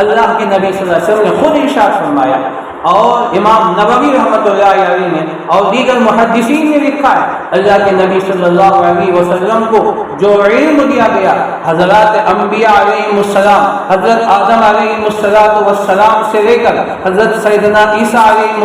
اللہ کے نبی صلی اللہ علیہ وسلم نے خود ارشاد فرمایا، اور امام نووی رحمۃ اللہ علیہ نے اور دیگر محدثین نے لکھا ہے، اللہ کے نبی صلی اللہ علیہ وسلم کو جو علم دیا گیا، حضرات انبیاء علیہ السلام، حضرت آدم علیہ السلام سے لے کر حضرت سیدنا عیسیٰ علیہ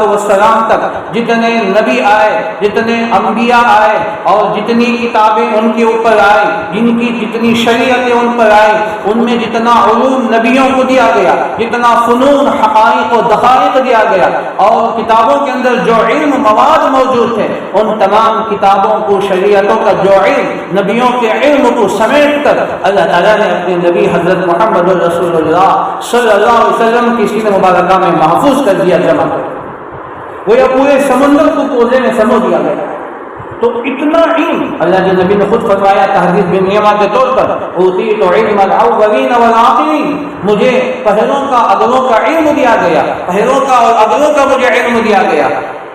السلام تک جتنے نبی آئے، جتنے انبیاء آئے، اور جتنی کتابیں ان کے اوپر آئی، جن کی جتنی شریعتیں ان پر آئی، ان میں جتنا علوم نبیوں کو دیا گیا، جتنا فنون، حقائق و دقائق دیا گیا، اور کتابوں کے اندر جو علم مواد موجود تھے، ان تمام کتابوں کو، شریعتوں کا جو علم، نبیوں کے علم کو سمیٹ کر اللہ تعالیٰ نے اپنے نبی حضرت محمد رسول اللہ صلی اللہ علیہ وسلم کی سینہ مبارکہ میں محفوظ کر دیا، جمع کر وہ پورے سمندر کو کوزے میں سمو دیا گیا۔ تو اتنا علم اللہ کے نبی نے خود فرمایا تحدیث بن نیما کے طور پر، اوتیت علم الاولین والآخرین، مجھے پہلوں کا اگلوں کا علم دیا گیا، پہلوں کا اور اگلوں کا مجھے علم دیا گیا۔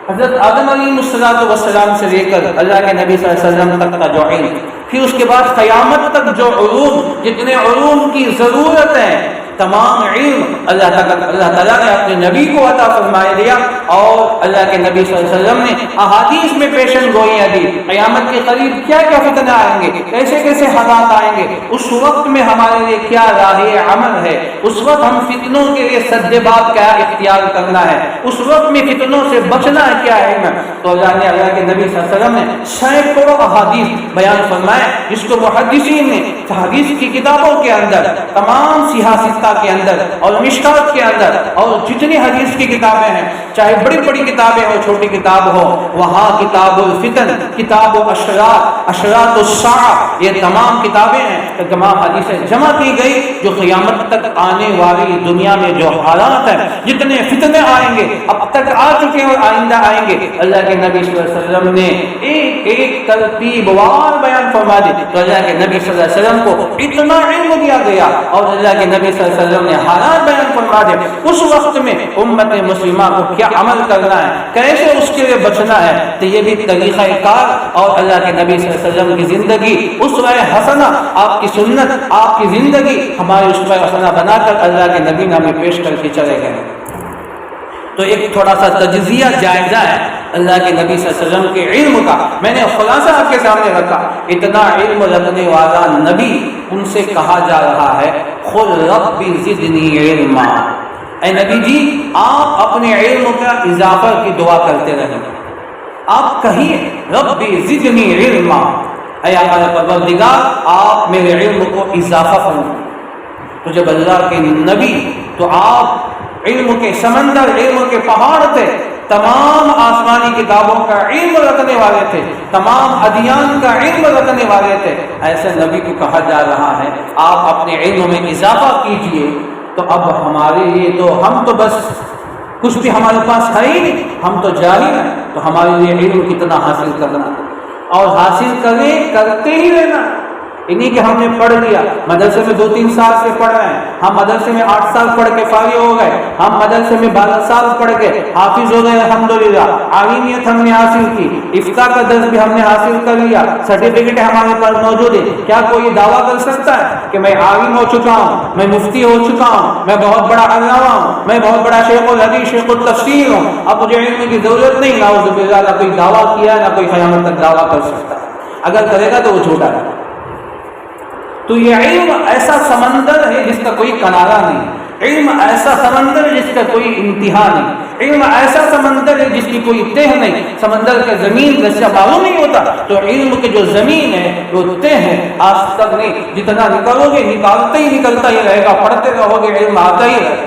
حضرت آدم علیہ السلام سے لے کر اللہ کے نبی صلی اللہ علیہ وسلم تک کا جو علم، پھر اس کے بعد قیامت تک جو علوم، جتنے علوم کی ضرورت ہے، تمام علم اللہ تعالیٰ نے اپنے نبی کو عطا فرمایا دیا، اور اللہ کے نبی صلی اللہ علیہ وسلم نے احادیث میں پیشن گوئیاں دی، قیامت کے قریب کیا کیا فتنے آئیں گے، کیسے کیسے حالات آئیں گے، اس وقت میں ہمارے لیے کیا راہ عمل ہے، اس وقت ہم فتنوں کے لیے سدباب کیا اختیار کرنا ہے، اس وقت میں فتنوں سے بچنا ہے کیا ہے۔ تو اللہ کے نبی صلی اللہ علیہ وسلم نے سینکڑوں احادیث بیان فرمائے، جس کو محدثین نے حدیث کی کتابوں کے اندر، تمام سیاستہ کے اندر اور مشکات کے اندر، اور جتنی حدیث کی کتابیں ہیں، چاہے بڑی بڑی کتابیں ہو، چھوٹی کتاب ہو، وہاں کتاب الفتن، کتاب اشراط، اشراط الساعہ، یہ تمام کتابیں ہیں، تمام حدیثیں جمع کی گئی، جو قیامت تک آنے والی دنیا میں جو حالات ہیں، جتنے فتنے آئیں گے، اب تک آ چکے اور آئندہ آئیں گے، اللہ کے نبی صلی اللہ علیہ وسلم نے ایک ایک ترتیب وار بیان فرما دی۔ تو اللہ کے نبی صلی اللہ علیہ وسلم کو اتنا علم دیا گیا، اور اللہ کے نبی صلی اللہ علیہ وسلم نے حالات بیان فرما دے، اس وقت میں امت مسلمہ کو کیا عمل کرنا ہے، کیسے اس کے لیے بچنا ہے۔ تو یہ بھی طریقہ کار اور اللہ کے نبی صلی اللہ علیہ وسلم کی زندگی، اسوہ حسنہ، آپ کی سنت، آپ کی زندگی ہماری اسوہ حسنہ بنا کر اللہ کے نبی نے ہمیں پیش کر کے چلے گئے۔ تو ایک تھوڑا سا تجزیہ جائزہ ہے اللہ کے نبی صلی اللہ علیہ وسلم کے علم کا، میں نے خلاصہ آپ کے سامنے رکھا۔ اتنا علم رکھنے والا نبی، ان سے کہا جا رہا ہے قُلْ رَبِّ زِدْنِي عِلْمًا، اے نبی جی آپ اپنے علم کا اضافہ کی دعا کرتے رہیں، آپ کہیے رَبِّ زِدْنِي عِلْمًا، اے ہمارے پروردگار آپ میرے علم کو اضافہ فرما۔ تو جب اللہ کے نبی، تو آپ علم کے سمندر، علم کے پہاڑ تھے، تمام آسمانی کتابوں کا علم رکھنے والے تھے، تمام ادیان کا علم رکھنے والے تھے، ایسے نبی کو کہا جا رہا ہے آپ اپنے علم میں اضافہ کیجئے۔ تو اب ہمارے لیے تو ہم تو بس کچھ بھی ہمارے پاس ہے ہی نہیں، ہم تو جاہل ہیں، تو ہمارے لیے علم کتنا حاصل کرنا اور حاصل کرتے ہی رہنا۔ انہیں کہ ہم نے پڑھ لیا، مدرسے میں 2-3 سال سے پڑھ رہے ہیں، ہم مدرسے میں 8 سال پڑھ کے فارغ ہو گئے، ہم مدرسے میں 12 سال پڑھ کے حافظ ہو گئے الحمدللہ، عالمیت ہم نے حاصل کی، افتاء کا درس بھی ہم نے حاصل کر لیا، سرٹیفکیٹ ہمارے پاس موجود ہے۔ کیا کوئی دعویٰ کر سکتا ہے کہ میں عالم ہو چکا ہوں، میں مفتی ہو چکا ہوں، میں بہت بڑا علامہ ہوں، میں بہت بڑا شیخ الحدیث، شیخ التفسیر ہوں، اب مجھے علم کی ضرورت نہیں؟ نعوذ باللہ، نہ کوئی دعویٰ کیا نہ کوئی قیامت تک دعویٰ کر سکتا ہے، اگر کرے گا تو وہ جھوٹا ہے۔ تو یہ علم ایسا سمندر ہے جس کا کوئی کنارہ نہیں، علم ایسا سمندر ہے جس کا کوئی انتہا نہیں، علم ایسا سمندر ہے جس کی کوئی تہ نہیں۔ سمندر کا زمین جیسے معلوم نہیں ہوتا، تو علم کی جو زمین ہے وہ تہ ہے، آج تک نہیں، جتنا نکالو گے نکالتے ہی نکلتا ہی رہے گا، پڑھتے رہو گے علم آتا ہی رہے گا۔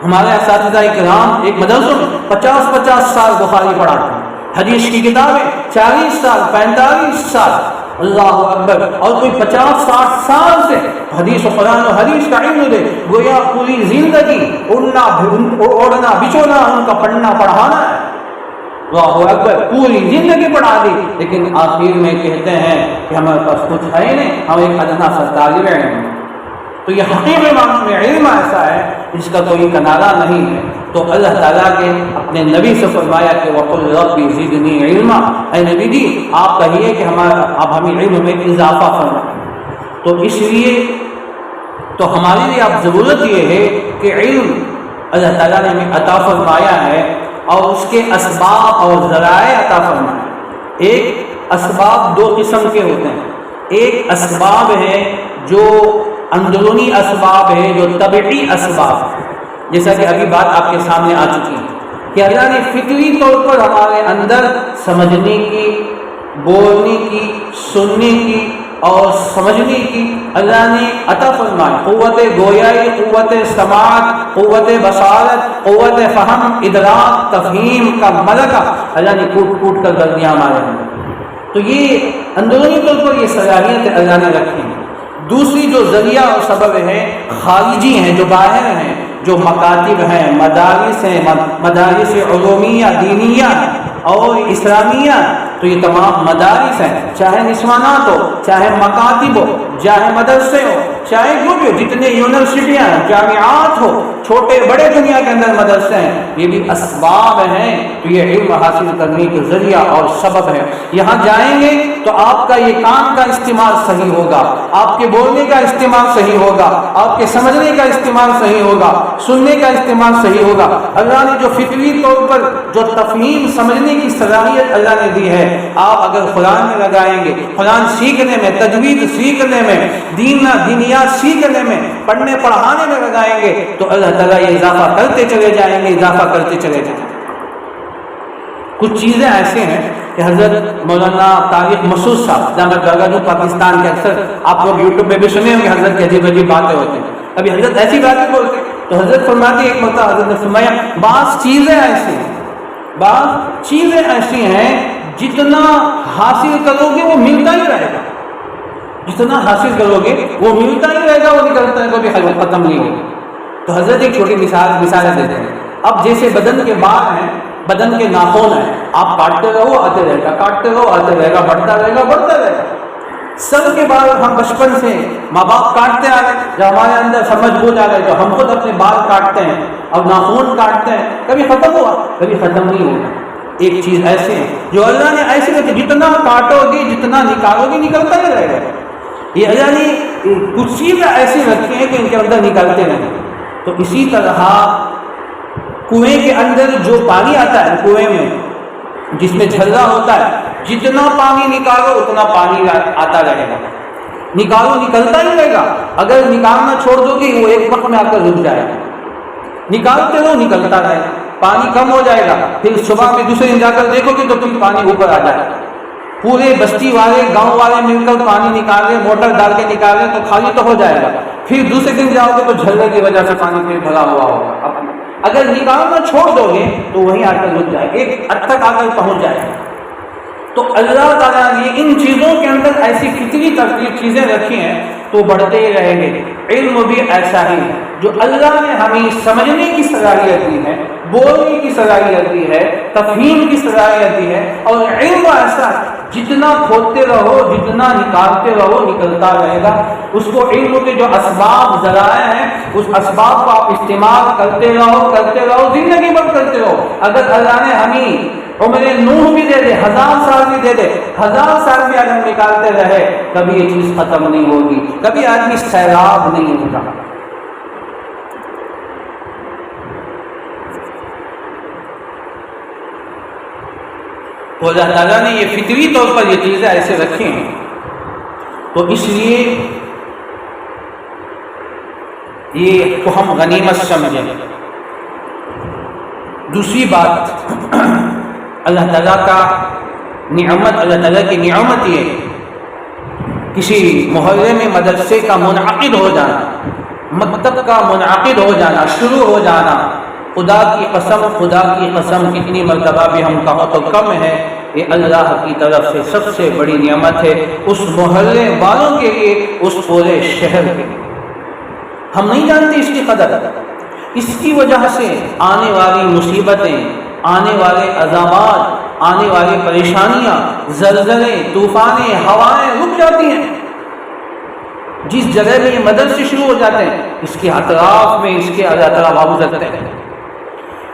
ہمارے اساتذہ کرام ایک مدرسوں میں 50-50 سال بخاری پڑھاتے ہیں، حدیث کی کتابیں 40 سال 45 سال، اللہ اکبر، اور کوئی 50-60 سال سے حدیث و قرآن و حدیث کا علم دے، گویا پوری زندگی اوڑھنا بچھونا ان کا پڑھنا پڑھانا ہے، اللہ اکبر، پوری زندگی پڑھا دی، لیکن آخر میں کہتے ہیں کہ ہمارے پاس کچھ ہے نہیں، ہم ایک ادنا سا طالب علم ہیں۔ تو یہ حقیقی معنی میں علم ایسا ہے جس کا کوئی کنارہ نہیں ہے۔ تو اللہ تعالیٰ کے اپنے نبی سے فرمایا کہ وَقُلْ رَبِّ زِدْنِي عِلْمًا، اے نبی جی آپ کہیے کہ آپ ہمیں علم میں اضافہ فرمائیں۔ تو اس لیے تو ہمارے لیے اب ضرورت یہ ہے کہ علم اللہ تعالیٰ نے ہمیں عطا فرمایا ہے اور اس کے اسباب اور ذرائع عطا فرمائے۔ ایک اسباب 2 قسم کے ہوتے ہیں، ایک اسباب ہے جو اندرونی اسباب ہے، جو طبعی اسباب، جیسا کہ ابھی بات آپ کے سامنے آ چکی ہے کہ اللہ نے فطری طور پر ہمارے اندر سمجھنے کی، بولنے کی، سننے کی اور سمجھنے کی اللہ نے عطا فرمائی، قوت گویائی، قوت سماعت، قوت بصارت، قوت فہم، ادراک، تفہیم کا ملکہ اللہ نے کوٹ کوٹ کر کر دیا ہمارے اندر۔ تو یہ اندرونی طور پر یہ صلاحیت اللہ نے رکھی ہے۔ دوسری جو ذریعہ اور سبب ہے خارجی ہیں، جو باہر ہیں، جو مکاتب ہیں، مدارس ہیں، مدارس علومیہ دینیہ اور اسلامیہ، تو یہ تمام مدارس ہیں، چاہے نسوانات ہو، چاہے مکاتب ہو، چاہے مدرسے ہو، چاہے جو بھی جتنے یونیورسٹیاں ہیں، جامعات ہو، چھوٹے بڑے دنیا کے اندر مدرسے ہیں، یہ بھی اسباب ہیں۔ تو یہ علم حاصل کرنے کے ذریعہ اور سبب ہے۔ یہاں جائیں گے تو آپ کا یہ کام کا استعمال صحیح ہوگا، آپ کے بولنے کا استعمال صحیح ہوگا، آپ کے سمجھنے کا استعمال صحیح ہوگا، سننے کا استعمال صحیح ہوگا۔ اللہ نے جو فطری طور پر جو تفہیم سمجھنے کی صلاحیت اللہ نے دی ہے، آپ اگر قرآن میں لگائیں گے، قرآن سیکھنے میں، تجوید سیکھنے میں، دینیات سیکھنے میں، پڑھنے پڑھانے میں لگائیں گے، تو اللہ تعالیٰ یہ اضافہ کرتے چلے جائیں گے، اضافہ کرتے چلے جائیں گے۔ کچھ چیزیں ایسے ہیں کہ حضرت مولانا طارق مسعود صاحب دامت برکاتہ پاکستان کے، اکثر آپ لوگ یوٹیوب پہ بھی سنے ہوں گے حضرت کی عجیب عجیب باتیں ہوتی ہیں، ابھی حضرت ایسی باتیں بولتے ہیں تو حضرت فرماتے ایک مرتبہ حضرت نے فرمایا بعض چیزیں ایسی ہیں جتنا حاصل کرو گے وہ ملتا ہی رہے گا، جتنا حاصل کرو گے وہ ملتا ہی رہے گا، وہ نکلتا ہے کبھی ختم نہیں ہوگا۔ تو حضرت ایک چھوٹی مثالیں دیتے ہیں۔ اب جیسے بدن کے بال ہیں، بدن کے ناخن ہیں، آپ کاٹتے رہو آتے رہے گا، کاٹتے رہو آتے رہے گا، بڑھتا رہے گا، بڑھتا رہے گا۔ سب کے بال ہم بچپن سے ماں باپ کاٹتے آ گئے، جب ہمارے اندر سمجھ بوجھ آ گئے تو ہم خود اپنے بال کاٹتے ہیں، اب ناخن کاٹتے ہیں، کبھی ختم ہوا کبھی ختم نہیں ہوگا۔ ایک چیز ایسے ہے جو اللہ نے ایسے رکھی، جتنا کاٹو گے جتنا نکالو گے نکلتا ہی رہے گا۔ یہ اللہ نے کچھ چیزیں ایسی رکھی ہیں کہ ان کے اندر نکلتے رہیں۔ تو اسی طرح کنویں کے اندر جو پانی آتا ہے، کنویں میں جس میں جھرنا ہوتا ہے، جتنا پانی نکالو اتنا پانی آتا رہے گا، نکالو نکلتا ہی رہے گا۔ اگر نکالنا چھوڑ دو گے وہ ایک وقت میں آ کر رک جائے گا، نکالتے رہو نکلتا رہے گا، پانی کم ہو جائے گا، پھر صبح میں دوسرے دن جا کر دیکھو گے تو پھر پانی اوپر آ جائے گا۔ پورے بستی والے گاؤں والے مل کر پانی نکال رہے، موٹر ڈال کے نکال رہے تو خالی تو ہو جائے گا، پھر دوسرے دن جاؤ گے تو جھرنے کی وجہ سے پانی پھر بھرا ہوا ہوگا۔ اگر نکالنا چھوڑ دو گے تو وہیں آ کر رک جائے، ایک حد تک آ کر پہنچ جائے گا۔ تو اللہ تعالیٰ نے ان چیزوں کے اندر ایسی فطری ترتیب چیزیں رکھی ہیں تو بڑھتے ہی رہیں گے۔ علم بھی ایسا ہی ہے، جو اللہ نے ہمیں سمجھنے کی صلاحیت دی ہے، بولنے کی صلاحیت دی ہے، تفہیم کی صلاحیت دی ہے، اور علم ایسا جتنا کھودتے رہو، جتنا نکالتے رہو نکلتا رہے گا۔ اس کو علم کے جو اسباب ذرائع ہیں اس اسباب کو آپ استعمال کرتے رہو زندگی بھر کرتے رہو۔ اگر اللہ نے ہمیں عمر نوح بھی دے دے، 1000 سال بھی دے دے، 1000 سال بھی اگر ہم نکالتے رہے کبھی یہ چیز ختم نہیں ہوگی، کبھی آدمی سیلاب نہیں ہوگا۔ تو اللہ تعالیٰ نے یہ فطری طور پر یہ چیزیں ایسے رکھی ہیں، تو اس لیے یہ کو ہم غنیمت سمجھیں۔ دوسری بات، اللہ تعالیٰ کا نعمت، اللہ تعالیٰ کی نعمت یہ کسی محلے میں مدرسے کا منعقد ہو جانا، مکتب کا منعقد ہو جانا، شروع ہو جانا، خدا کی قسم کتنی مرتبہ بھی ہم کہو تو کم ہے، یہ اللہ کی طرف سے سب سے بڑی نعمت ہے اس محلے والوں کے لیے، اس پورے شہر کے لیے۔ ہم نہیں جانتے اس کی قدر، اس کی وجہ سے آنے والی مصیبتیں، آنے والے عذابات، آنے والی پریشانیاں، زلزلے، طوفانیں، ہوائیں رک جاتی ہیں۔ جس جگہ میں یہ مدرسے شروع ہو جاتے ہیں اس کے اطراف میں اس کے اللہ تعالیٰ بابو رکھتے ہیں۔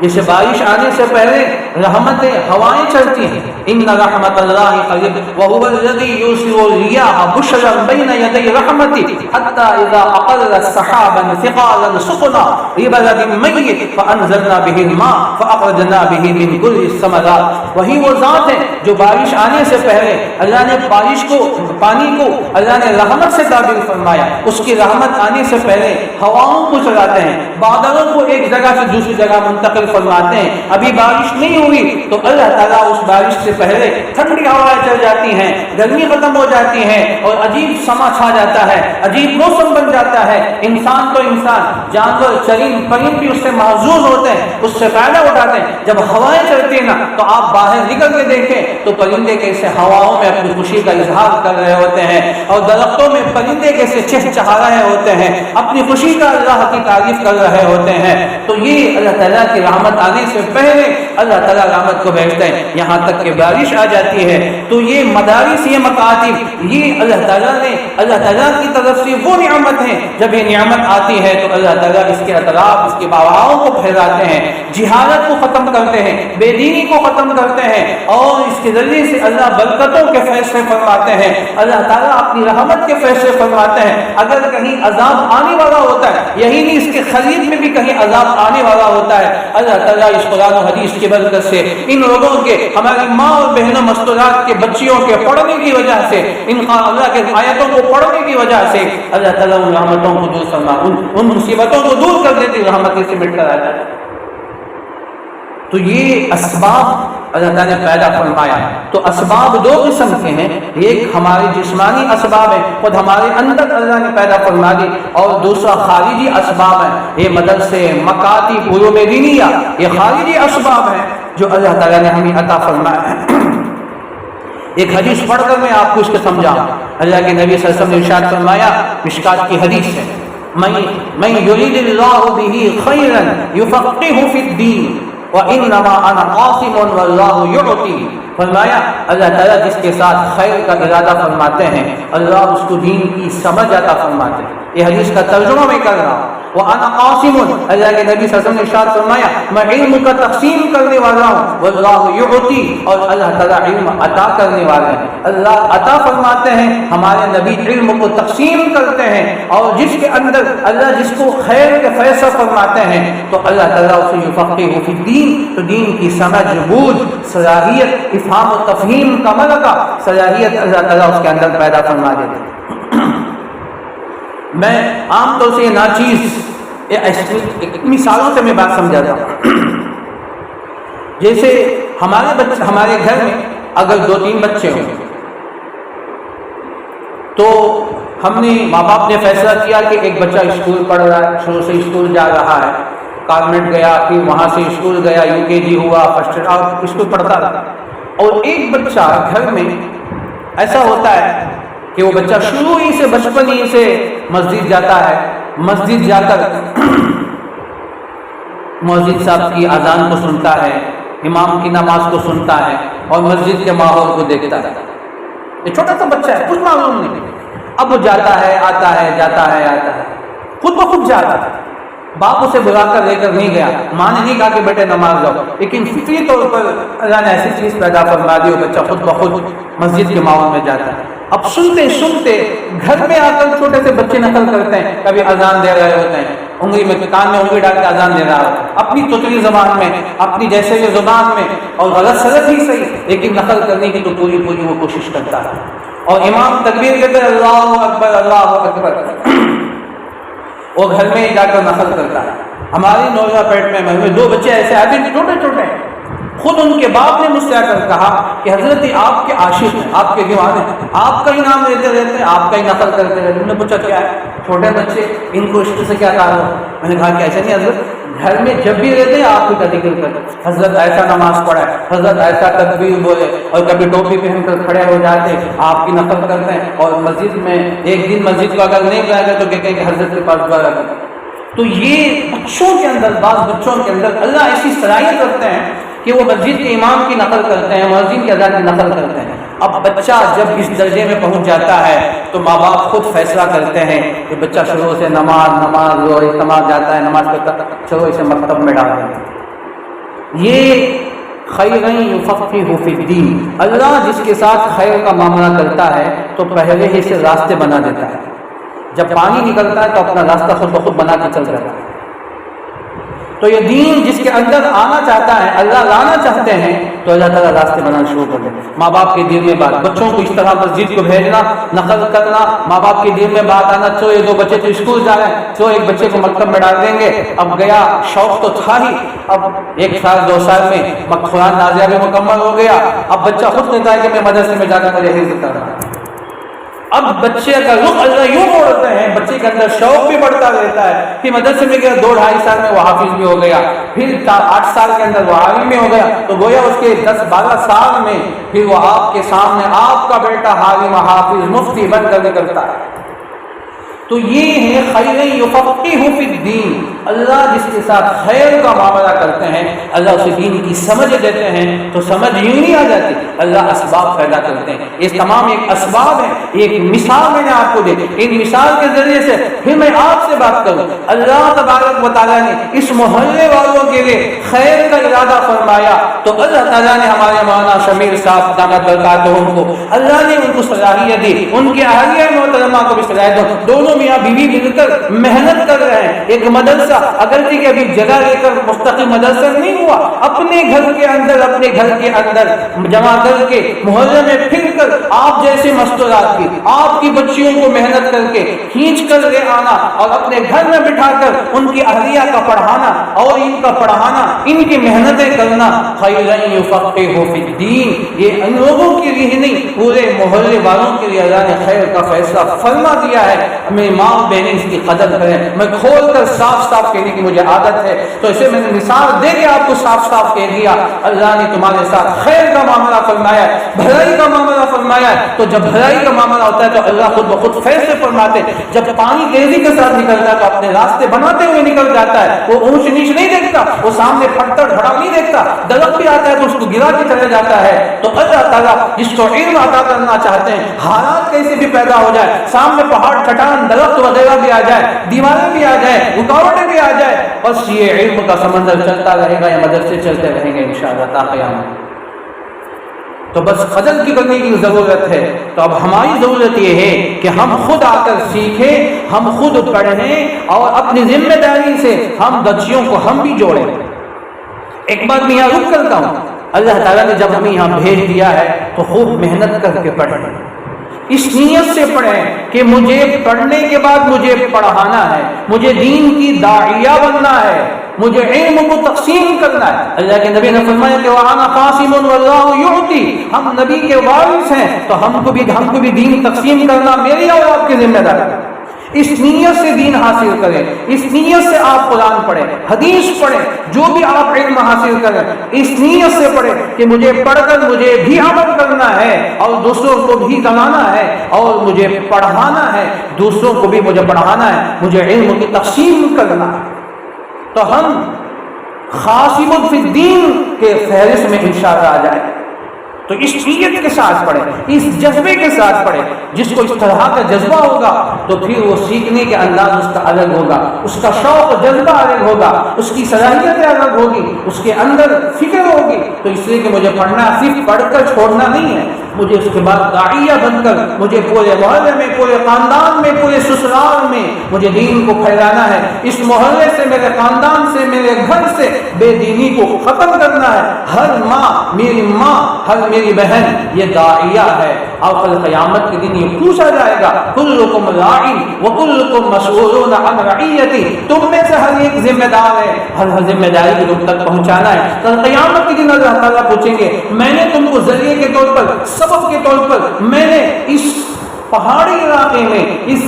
جیسے بارش آنے سے پہلے رحمتیں، ہوائیں چلتی ہیں، ان رحمت اللہ قریب وهو الذی یرسل الرياح بشرا بین یدی رحمته حتی اذا اقلت سحابا ثقالا سقنا لبلد میت فانزلنا به الماء فاخرجنا به من كل الثمرات۔ وہی وہ ذات ہے جو بارش آنے سے پہلے اللہ نے بارش کو، پانی کو اللہ نے رحمت سے تعبیر فرمایا، اس کی رحمت آنے سے پہلے ہواؤں کو چلاتے ہیں، بادلوں کو ایک جگہ سے دوسری جگہ منتقل فرماتے ہیں۔ ابھی بارش نہیں ہوئی تو اللہ تعالیٰ اس بارش سے پہلے ٹھنڈی ہوائیں چل جاتی ہیں، گرمی ختم ہو جاتی ہے اور عجیب سما چھا جاتا ہے، عجیب موسم بن جاتا ہے۔ انسان تو انسان، جانور، چرند، پرند بھی اس سے محظوظ ہوتے ہیں، اس سے فائدہ اٹھاتے ہیں۔ جب ہوائیں چلتی ہیں نا تو آپ باہر نکل کے دیکھیں تو پرندے کیسے ہواؤں میں اپنی خوشی کا اظہار کر رہے ہوتے ہیں، اور درختوں میں پرندے کیسے چہچہا رہے ہوتے ہیں، اپنی خوشی کا اللہ کی تعریف کر رہے ہوتے ہیں۔ تو یہ اللہ تعالیٰ کی رحمت آنے سے پہلے اللہ تعالیٰ رحمت کو بھیجتے ہیں، یہاں تک کہ بارش آ جاتی ہے۔ تو یہ مدارس، یہ مکاتب، یہ اللہ تعالیٰ کی طرف سے وہ نعمت ہیں۔ جب یہ نعمت آتی ہے تو اللہ تعالیٰ اس کے اطراف، اس کی باواؤں کو پھیلاتے ہیں، جہالت کو ختم کرتے ہیں، بے دینی کو ختم کرتے ہیں، اور اس کے ذریعے سے اللہ برکتوں کے فیصلے فرماتے ہیں، اللہ تعالیٰ اپنی رحمت کے فیصلے فرماتے ہیں۔ اگر کہیں عذاب آنے والا ہوتا ہے، یہی نہیں اس کے خرید میں بھی کہیں عذاب آنے والا ہوتا ہے، اللہ تعالیٰ اس قرآن و حدیث کی برکت سے ان لوگوں کے، ہماری ماں اور بہنوں مستورات کے بچیوں کے پڑھنے کی وجہ سے، ان اللہ کے آیتوں کو پڑھنے کی وجہ سے اللہ تعالیٰ ان رحمتوں کو دور فرما، ان مصیبتوں کو دور کر دیتی، رحمت سے مٹ کر آ جاتا ہے۔ تو یہ اسباب اللہ تعالیٰ نے پیدا فرمایا۔ تو اسباب دو قسم کے ہیں، ایک ہمارے جسمانی اسباب ہیں، خود ہمارے اندر اللہ نے پیدا فرما دی، اور دوسرا خارجی اسباب ہیں، یہ مدرسے، مکاتب، علوم دینیہ، یہ خارجی اسباب ہیں جو اللہ تعالیٰ نے ہمیں عطا فرمایا۔ ایک حدیث پڑھ کر میں آپ کو اس کو سمجھاؤں۔ اللہ کے نبی صلی اللہ علیہ وسلم نے ارشاد فرمایا، مشکات کی حدیث ہے، من یرید اللہ بہ خیرا یفقہہ فی الدین وَإِنَّمَا أَنَا قَاسِمٌ وَاللَّهُ يُعْطِي۔ فرمایا اللہ تعالیٰ جس کے ساتھ خیر کا ارادہ فرماتے ہیں اللہ اس کو دین کی سمجھ عطا فرماتے ہیں۔ یہ حدیث کا ترجمہ میں کر رہا ہوں۔ وَأَنَا قَاسِمٌ، اللہ کے نبی صلی اللہ علیہ وسلم نے ارشاد فرمایا میں علم کا تقسیم کرنے والا ہوں، وَاللَّهُ يُعْطِي، اور اللہ تعالیٰ علم عطا کرنے والے ہیں۔ اللہ عطا فرماتے ہیں، ہمارے نبی علم کو تقسیم کرتے ہیں، اور جس کے اندر اللہ جس کو خیر کے فیصلہ فرماتے ہیں تو اللہ تعالیٰ اسے یفقہہ فی الدین، تو دین کی سمجھ، بوجھ، صلاحیت، افہام و تفہیم کا ملکہ، صلاحیت اللہ تعالیٰ اس کے اندر پیدا فرما دیتے ہیں۔ میں عام طور سے یہ ناچیز مثالوں سے میں بات سمجھاتا ہوں۔ جیسے ہمارے گھر میں اگر 2-3 بچے ہوں تو ہم نے ماں باپ نے فیصلہ کیا کہ ایک بچہ اسکول پڑھ رہا ہے، شروع سے اسکول جا رہا ہے، کانوینٹ گیا، پھر وہاں سے اسکول گیا، UKG ہوا، فرسٹ اسکول پڑھتا رہا، اور ایک بچہ گھر میں ایسا ہوتا ہے کہ وہ بچہ شروع ہی سے بچپن ہی سے مسجد جاتا ہے، مسجد جا کر مؤذن صاحب کی اذان کو سنتا ہے، امام کی نماز کو سنتا ہے اور مسجد کے ماحول کو دیکھتا ہے۔ یہ چھوٹا سا بچہ ہے، کچھ معلوم نہیں، اب وہ جاتا ہے آتا ہے، جاتا ہے آتا ہے، خود بخود جاتا ہے، باپ اسے بلا کر لے کر نہیں گیا، ماں نے نہیں کہا کہ بیٹے نماز جاؤ، لیکن فطری طور پر اللہ نے ایسی چیز پیدا فرما دی، وہ بچہ خود بخود مسجد کے ماحول میں جاتا ہے۔ اب سنتے سنتے گھر میں آ کر چھوٹے سے بچے نقل کرتے ہیں، کبھی اذان دے رہے ہوتے ہیں، انگلی میں کان میں انگلی ڈال کے اذان دے رہا ہے، اپنی توتلی زبان میں، اپنی جیسے یہ زبان میں، اور غلط سلط ہی صحیح لیکن نقل کرنے کی تو پوری وہ کوشش کرتا ہے۔ اور امام تکبیر کہتے ہیں اللہ اکبر اللہ اکبر، وہ گھر میں جا کر نقل کرتا ہے۔ ہماری نوزہ پیٹ میں 2 بچے ایسے آتے ہیں چھوٹے چھوٹے، خود ان کے باپ نے مجھ سے آ کر کہا کہ حضرت آپ کے عاشق ہیں، آپ کے دیوانے ہیں، آپ کا ہی نام لیتے رہتے ہیں، آپ کا ہی نقل کرتے رہتے ہیں۔ انہوں نے پوچھا کیا ہے؟ چھوٹے بچے، ان کو عشق سے کیا تعلق؟ میں نے کہا کہ ایسا نہیں حضرت، گھر میں جب بھی رہتے ہیں آپ کا ذکر کرتے، حضرت ایسا نماز پڑھا ہے، حضرت ایسا تکبیر بولے، اور کبھی ٹوپی پہن کر کھڑے ہو جاتے، آپ کی نقل کرتے ہیں، اور مسجد میں ایک دن مسجد کو اگر نہیں گئے گئے تو کہتے ہیں کہ حضرت کے پاس دعا کرتے۔ تو یہ بچوں کے اندر، بعض بچوں کے اندر اللہ ایسی صلاحیت رکھتے ہیں کہ وہ مسجد کے امام کی نقل کرتے ہیں، مؤذن کی اذان کی نقل کرتے ہیں۔ اب بچہ جب اس درجے میں پہنچ جاتا ہے تو ماں باپ خود فیصلہ کرتے ہیں کہ بچہ شروع سے نماز اور اجتماع جاتا ہے، نماز پڑھتا، چلو اسے مکتب میں ڈال دیں۔ یہ خیرًا یفقہہ فی الدین، اللہ جس کے ساتھ خیر کا معاملہ کرتا ہے تو پہلے ہی سے راستے بنا دیتا ہے، جب پانی نکلتا ہے تو اپنا راستہ خود بخود بنا کے چل جاتا ہے۔ تو یہ دین جس کے اندر آنا چاہتا ہے، اللہ لانا چاہتے ہیں تو اللہ تعالیٰ راستے بنانا شروع کر دے۔ ماں باپ کے دل میں بات، بچوں کو اس طرح مسجد کو بھیجنا، نقل کرنا، ماں باپ کے دل میں بات آنا، چلو یہ 2 بچے تو اسکول جا رہے ہیں، چلو ایک بچے کو مکتب میں ڈال دیں گے۔ اب گیا، شوق تو تھا ہی، اب 1 سال 2 سال میں قرآن نازلہ بھی مکمل ہو گیا، اب بچہ خود کہتا ہے کہ میں مدرسے میں جا کر مجھے حفظ کرنا ہے۔ اب بچے کا رخ اللہ یوں موڑتے ہیں، بچے کے اندر شوق بھی بڑھتا رہتا ہے، پھر مدرسے میں گیا، 2-2.5 سال میں وہ حافظ بھی ہو گیا، پھر 8 سال کے اندر وہ عالم بھی ہو گیا، تو گویا اس کے 10-12 سال میں پھر وہ آپ کے سامنے آپ کا بیٹا عالم، حافظ، مفتی بن کر نکلتا ہے۔ تو یہ ہے خیرًا یفقہہ فی الدین، اللہ جس کے ساتھ خیر کا معاملہ کرتے ہیں اللہ اسے دین کی سمجھ دیتے ہیں، تو سمجھ یوں نہیں آ جاتی، اللہ اسباب پیدا کرتے ہیں۔ یہ تمام ایک اسباب ہے، ایک مثال میں نے آپ کو دی، ان مثال کے ذریعے سے پھر میں آپ سے بات کروں۔ اللہ تبارک و تعالیٰ نے اس محلے والوں کے لیے خیر کا ارادہ فرمایا تو اللہ تعالیٰ نے ہمارے مولانا شمیر صاحب دامت برکاتہم کو اللہ نے ان کو صلاحیت دی، ان کی اہلیہ محترمہ کو بھی صلاحیت دی، دونوں میاں بیوی مل کر محنت کر رہے ہیں۔ ایک مدرسہ اگرچہ کہ ابھی جگہ لے کر مستقل مدرسہ نہیں ہوا، اپنے گھر کے اندر جمع کر کے محلے میں پھر کر آپ جیسے مستورات کی، آپ کی بچیوں کو محنت کر کے کھینچ کر لے آنا اور اپنے گھر میں بٹھا کر ان کی اہلیہ کا پڑھانا اور ان کا پڑھانا، ان کی محنتیں کرنا، خیرًا یفقہہ فی الدین، یہ ان لوگوں کے لیے ہی نہیں پورے محلے والوں کے لیے اللہ نے خیر کا فیصلہ فرما دیا ہے۔ میری ماں بہنیں اس کی قدر کریں، میں کھول کر صاف کہنے کی مجھے عادت ہے، تو اسے میں نے مثال دے کے آپ کو صاف کہہ دیا۔ اللہ نے تمہارے ساتھ خیر کا معاملہ فرمایا ہے، بھلائی کا معاملہ فرمایا ہے، تو جب بھلائی کا معاملہ ہوتا ہے تو اللہ خود بخود فیصلے فرماتے ہیں۔ جب پانی تیزی کے ساتھ نکلتا ہے تو اپنے راستے بناتے ہوئے نکل جاتا ہے، وہ اونچ نیچ نہیں دیکھتا، وہ سامنے پتھر ڈھڑا نہیں دیکھتا، درخت بھی آتا ہے تو اس کو گرا کے چلا جاتا ہے۔ تو اللہ تعالیٰ جس کو علم عطا کرنا چاہتے ہیں، حالات کیسے بھی پیدا ہو جائے، سامنے پہاڑ، چٹان، درخت وغیرہ بھی آ جائے، دیواریں بھی آ جائیں، رکاوٹیں بھی آ جائیں، بس یہ علم کا سمندر چلتا رہے گا، یا مدرسے چلتے رہیں گے انشاءاللہ تا قیامت۔ تو بس قدر کی کرنے کی ضرورت ہے۔ تو اب ہماری ضرورت یہ ہے کہ ہم خود آ کر سیکھیں، ہم خود پڑھیں اور اپنی ذمہ داری سے ہم بچیوں کو ہم بھی جوڑیں۔ ایک بات میں یہاں رک کرتا ہوں، اللہ تعالیٰ نے جب ہمیں یہاں بھیج دیا ہے تو خوب محنت کر کے پڑھیں، اس نیت سے پڑھیں کہ مجھے پڑھنے کے بعد مجھے پڑھانا ہے، مجھے دین کی داعیہ بننا ہے، مجھے علم کو تقسیم کرنا ہے۔ اللہ کے نبی نے فرمایا کہ وَأَنَا قَاسِمٌ وَاللَّهُ يُعْطِي، ہم نبی کے وارث ہیں تو ہم کو بھی دین تقسیم کرنا میری اور آپ کی ذمہ داری ہے۔ اس نیت سے دین حاصل کریں، اس نیت سے آپ قرآن پڑھیں، حدیث پڑھیں، جو بھی آپ علم حاصل کریں اس نیت سے پڑھیں کہ مجھے پڑھ کر مجھے بھی عمل کرنا ہے اور دوسروں کو بھی کمانا ہے، اور مجھے پڑھانا ہے، دوسروں کو بھی مجھے پڑھانا ہے، مجھے علم کی تقسیم کرنا ہے۔ تو ہم خاصم فی الدین کے فہرست میں انشاءاللہ آ جائیں۔ تو اس نیت کے ساتھ پڑھیں، اس جذبے کے ساتھ پڑھیں۔ جس کو اس طرح کا جذبہ ہوگا تو پھر وہ سیکھنے کے انداز اس کا الگ ہوگا، اس کا شوق جذبہ الگ ہوگا، اس کی صلاحیتیں الگ ہوگی، اس کے اندر فکر ہوگی۔ تو اس لیے کہ مجھے پڑھنا صرف پڑھ کر چھوڑنا نہیں ہے، مجھے اس کے بعد داعیہ بن کر مجھے پورے محلے میں، پورے خاندان میں، پورے سسرال میں مجھے دین کو پھیلانا ہے۔ اس محلے سے، میرے خاندان سے، میرے گھر سے بے دینی کو ختم کرنا ہے۔ ہر ماں، میری ماں، ہر میری بہن یہ داعیہ ہے، اور کل قیامت کے دن یہ پوچھا جائے گا کلکم راع وکلکم مسئول عن رعیتی، تم میں سے ہر ایک ذمہ دار ہے، ہر ذمہ داری کو تم تک پہنچانا ہے۔ کل قیامت کے دن اللہ تعالیٰ پوچھیں گے میں نے تم کو ذریعے کے طور پر، سبب کے طور پر، میں نے اس پہاڑی علاقے میں، اس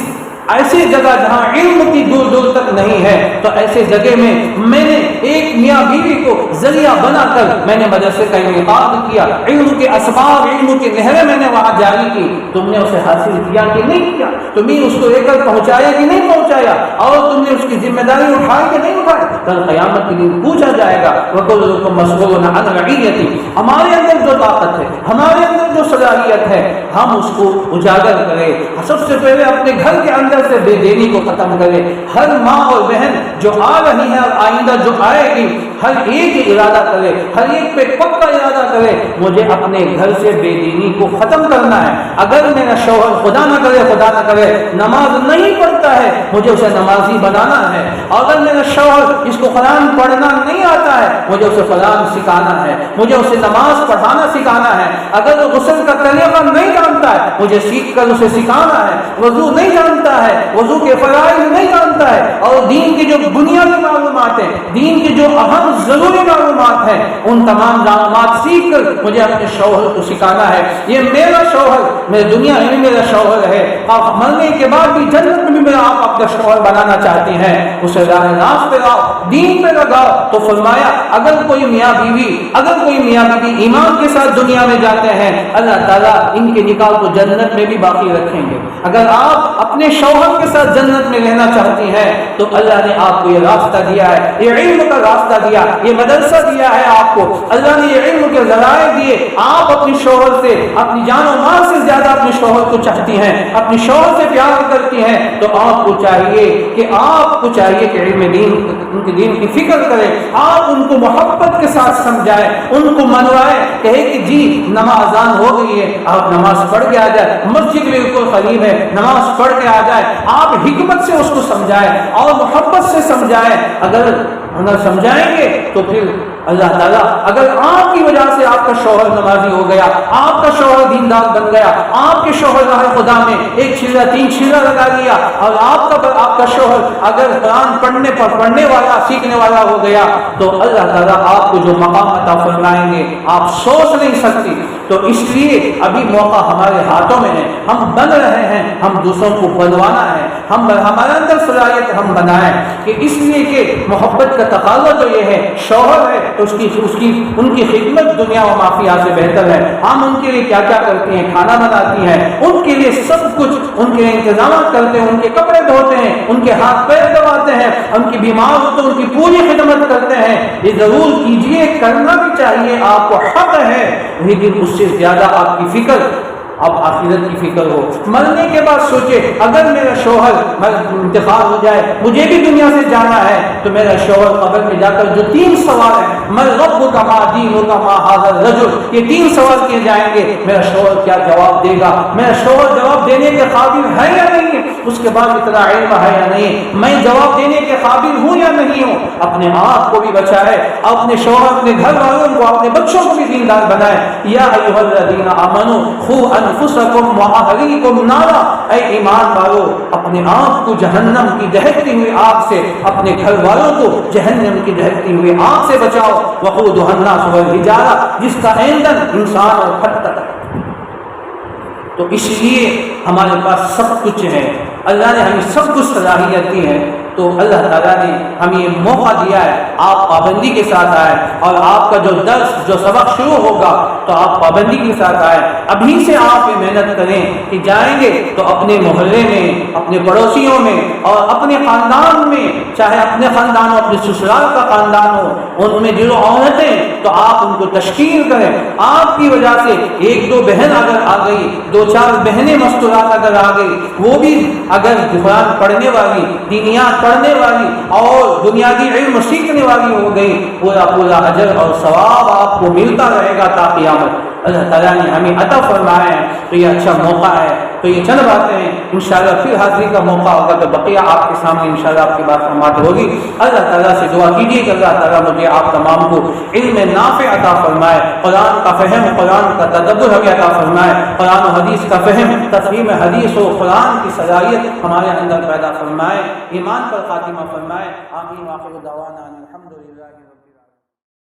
ایسی جگہ جہاں علم کی دور دور تک نہیں ہے، تو ایسے جگہ میں میں نے ایک میاں بیوی کو ذریعہ بنا کر میں نے مدرسے کا انعقاد کیا، علم کے اسباب، علم کی نہریں میں نے وہاں جاری کی۔ تم نے اسے حاصل کیا کہ نہیں کیا؟ تمہیں اس کو لے کر پہنچایا کہ نہیں پہنچایا؟ اور تم نے اس کی ذمہ داری اٹھائی کہ نہیں اٹھائی؟ کل قیامت کے دن پوچھا جائے گا وَكُلُّكُمْ مَسْئُولٌ عَنْ رَعِيَّتِهِ۔ ہمارے اندر جو طاقت ہے، ہمارے اندر جو صلاحیت ہے، ہم اس کو اجاگر کریں۔ سب سے پہلے اپنے گھر کے اندر سے بے دینی کو ختم کرے۔ ہر ماں اور بہن جو آ رہی ہے اور آئندہ جو آئے گی، ہر ایک ارادہ کرے، ہر ایک پہ پکا ارادہ کرے مجھے اپنے گھر سے بے دینی کو ختم کرنا ہے۔ اگر میرا شوہر خدا نہ کرے نماز نہیں پڑھتا ہے، مجھے اسے نمازی بنانا ہے۔ اگر میرا شوہر اس کو قرآن پڑھنا نہیں آتا ہے، مجھے اسے قرآن سکھانا ہے، مجھے اسے نماز پڑھانا سکھانا ہے۔ اگر وہ غسل کا طریقہ نہیں جانتا ہے، مجھے سیکھ کر اسے سکھانا ہے۔ وضو نہیں جانتا ہے، وضو کے فرائض نہیں جانتا ہے، اور دین کی جو بنیادی معلومات ہیں، دین کی جو اہم ضروری معلومات ہیں، ان تمام معلومات سیکھ کر مجھے اپنے شوہر کو سکھانا ہے۔ یہ میرا شوہر، میری دنیا میں میرا شوہر ہے، آپ مرنے کے بعد بھی جنت میں بھی میرا آپ اپنا شوہر بنانا چاہتے ہیں، اسے راست پہ لاؤ، دین پہ لگاؤ۔ تو فرمایا اگر کوئی میاں بیوی ایمان کے ساتھ دنیا میں جاتے ہیں، اللہ تعالیٰ ان کے نکاح کو جنت میں بھی باقی رکھیں گے۔ اگر آپ اپنے شوہر کے ساتھ جنت میں رہنا چاہتی ہیں تو اللہ نے آپ کو یہ راستہ دیا ہے، یہ علم کا راستہ دیا، یہ مدرسہ دیا ہے آپ کو، اللہ نے یہ علم کے ذرائع دیے۔ آپ اپنی شوہر سے، اپنی جان و مال سے زیادہ اپنے شوہر کو چاہتی ہیں، اپنی شوہر سے پیار کرتی ہیں، تو آپ کو چاہیے کہ علم دین، ان کے دین کی فکر کریں، آپ ان کو محبت کے ساتھ سمجھائیں، ان کو منوائیں، کہے کہ جی نماز اذان ہو گئی ہے، آپ نماز پڑھ کے آ جائیں، مسجد بالکل قریب ہے، نماز پڑھ کے آ جائیں۔ آپ حکمت سے اس کو سمجھائیں اور محبت سے سمجھائیں۔ اگر سمجھائیں گے تو پھر اللہ تعالیٰ، اگر آپ کی وجہ سے آپ کا شوہر نمازی ہو گیا، آپ کا شوہر دیندار بن گیا، آپ کے شوہر راہ خدا میں ایک چھلا 3 چھلا لگا دیا، اور آپ کا شوہر اگر قرآن پڑھنے والا، سیکھنے والا ہو گیا، تو اللہ تعالیٰ آپ کو جو مقام عطا فرمائیں گے آپ سوچ نہیں سکتی۔ تو اس لیے ابھی موقع ہمارے ہاتھوں میں ہے، ہم بن رہے ہیں، ہم دوسروں کو بنوانا ہے، ہمارے اندر صلاحیت ہم بنائیں کہ اس لیے کہ محبت کا تقاضا تو یہ ہے، شوہر ہے تو ان کی خدمت دنیا و مافیا سے بہتر ہے۔ ہم ان کے لیے کیا کیا کرتے ہیں، کھانا بناتی ہیں، ان کے لیے سب کچھ، ان کے لیے انتظامات کرتے ہیں، ان کے کپڑے دھوتے ہیں، ان کے ہاتھ پیر دباتے ہیں، ان کی بیمار ہو تو ان کی پوری خدمت کرتے ہیں۔ یہ ضرور کیجئے، کرنا بھی چاہیے، آپ کو حق ہے، لیکن اس سے زیادہ آپ کی فکر، اب آخرت کی فکر ہو۔ مرنے کے بعد سوچے اگر میرا شوہر انتقال ہو جائے، مجھے بھی دنیا سے جانا ہے، تو میرا شوہر قبر میں جا کر جو 3 سوال ہیں، من ربک ما دینک ما ھذا الرجل، یہ 3 سوال کیے جائیں گے، میرا شوہر کیا جواب دے گا؟ میرا شوہر جواب دینے کے قابل ہے یا نہیں ہے؟ اس کے بعد اتنا علم ہے یا نہیں، میں جواب دینے کے قابل ہوں یا نہیں ہوں۔ اپنے آپ کو بھی بچائے، اپنے شوہر، اپنے گھر والوں کو، اپنے بچوں کو بھی دیندار بنائے۔ یا ایھا الذین آمنوا قوا انفسکم واہلیکم نارا، اے ایمان والو اپنے آپ کو جہنم کی دہکتی ہوئی آگ سے، اپنے گھر والوں کو جہنم کی دہکتی ہوئی آگ سے بچاؤ۔ وقودھا الناس والحجارہ، جس کا ایندھن انسان اور پتھر۔ تو اس لیے ہمارے پاس سب کچھ ہے، اللہ نے ہمیں سب کچھ صلاحیت دی ہے، تو اللہ تعالیٰ نے ہمیں یہ موقع دیا ہے، آپ پابندی کے ساتھ آئے، اور آپ کا جو درس، جو سبق شروع ہوگا تو آپ پابندی کے ساتھ آئے۔ ابھی سے آپ یہ محنت کریں کہ جائیں گے تو اپنے محلے میں، اپنے پڑوسیوں میں اور اپنے خاندان میں، چاہے اپنے خاندان ہو، اپنے سسرال کا خاندان ہو، ان میں جو عورتیں، تو آپ ان کو تشکیل کریں۔ آپ کی وجہ سے ایک دو بہن اگر آ گئی، دو چار بہنیں مستورات اگر آ گئی، وہ بھی اگر قرآن پڑھنے والی، دینیات پڑھنے والی اور بنیادی علم سیکھنے والی ہو گئی، پورا پورا اجر اور ثواب آپ کو ملتا رہے گا تا قیامت۔ اللہ تعالیٰ نے ہمیں عطا فرمایا ہے، تو یہ اچھا موقع ہے۔ تو یہ چند باتیں ہیں، انشاءاللہ پھر حاضری کا موقع ہوگا تو بقیہ آپ کے سامنے انشاءاللہ آپ کی بات سماعت ہوگی۔ اللہ تعالیٰ سے دعا کیجیے کہ اللہ تعالیٰ مجھے آپ تمام کو علم نافع عطا فرمائے، قرآن کا فہم، قرآن کا تدبر ہمیں عطا فرمائے، قرآن و حدیث کا فہم، تفہیم حدیث و قرآن کی صلاحیت ہمارے اندر پیدا فرمائے، ایمان پر خاتمہ فرمائے۔ آمین۔ وآخر دعوانا الحمدللہ۔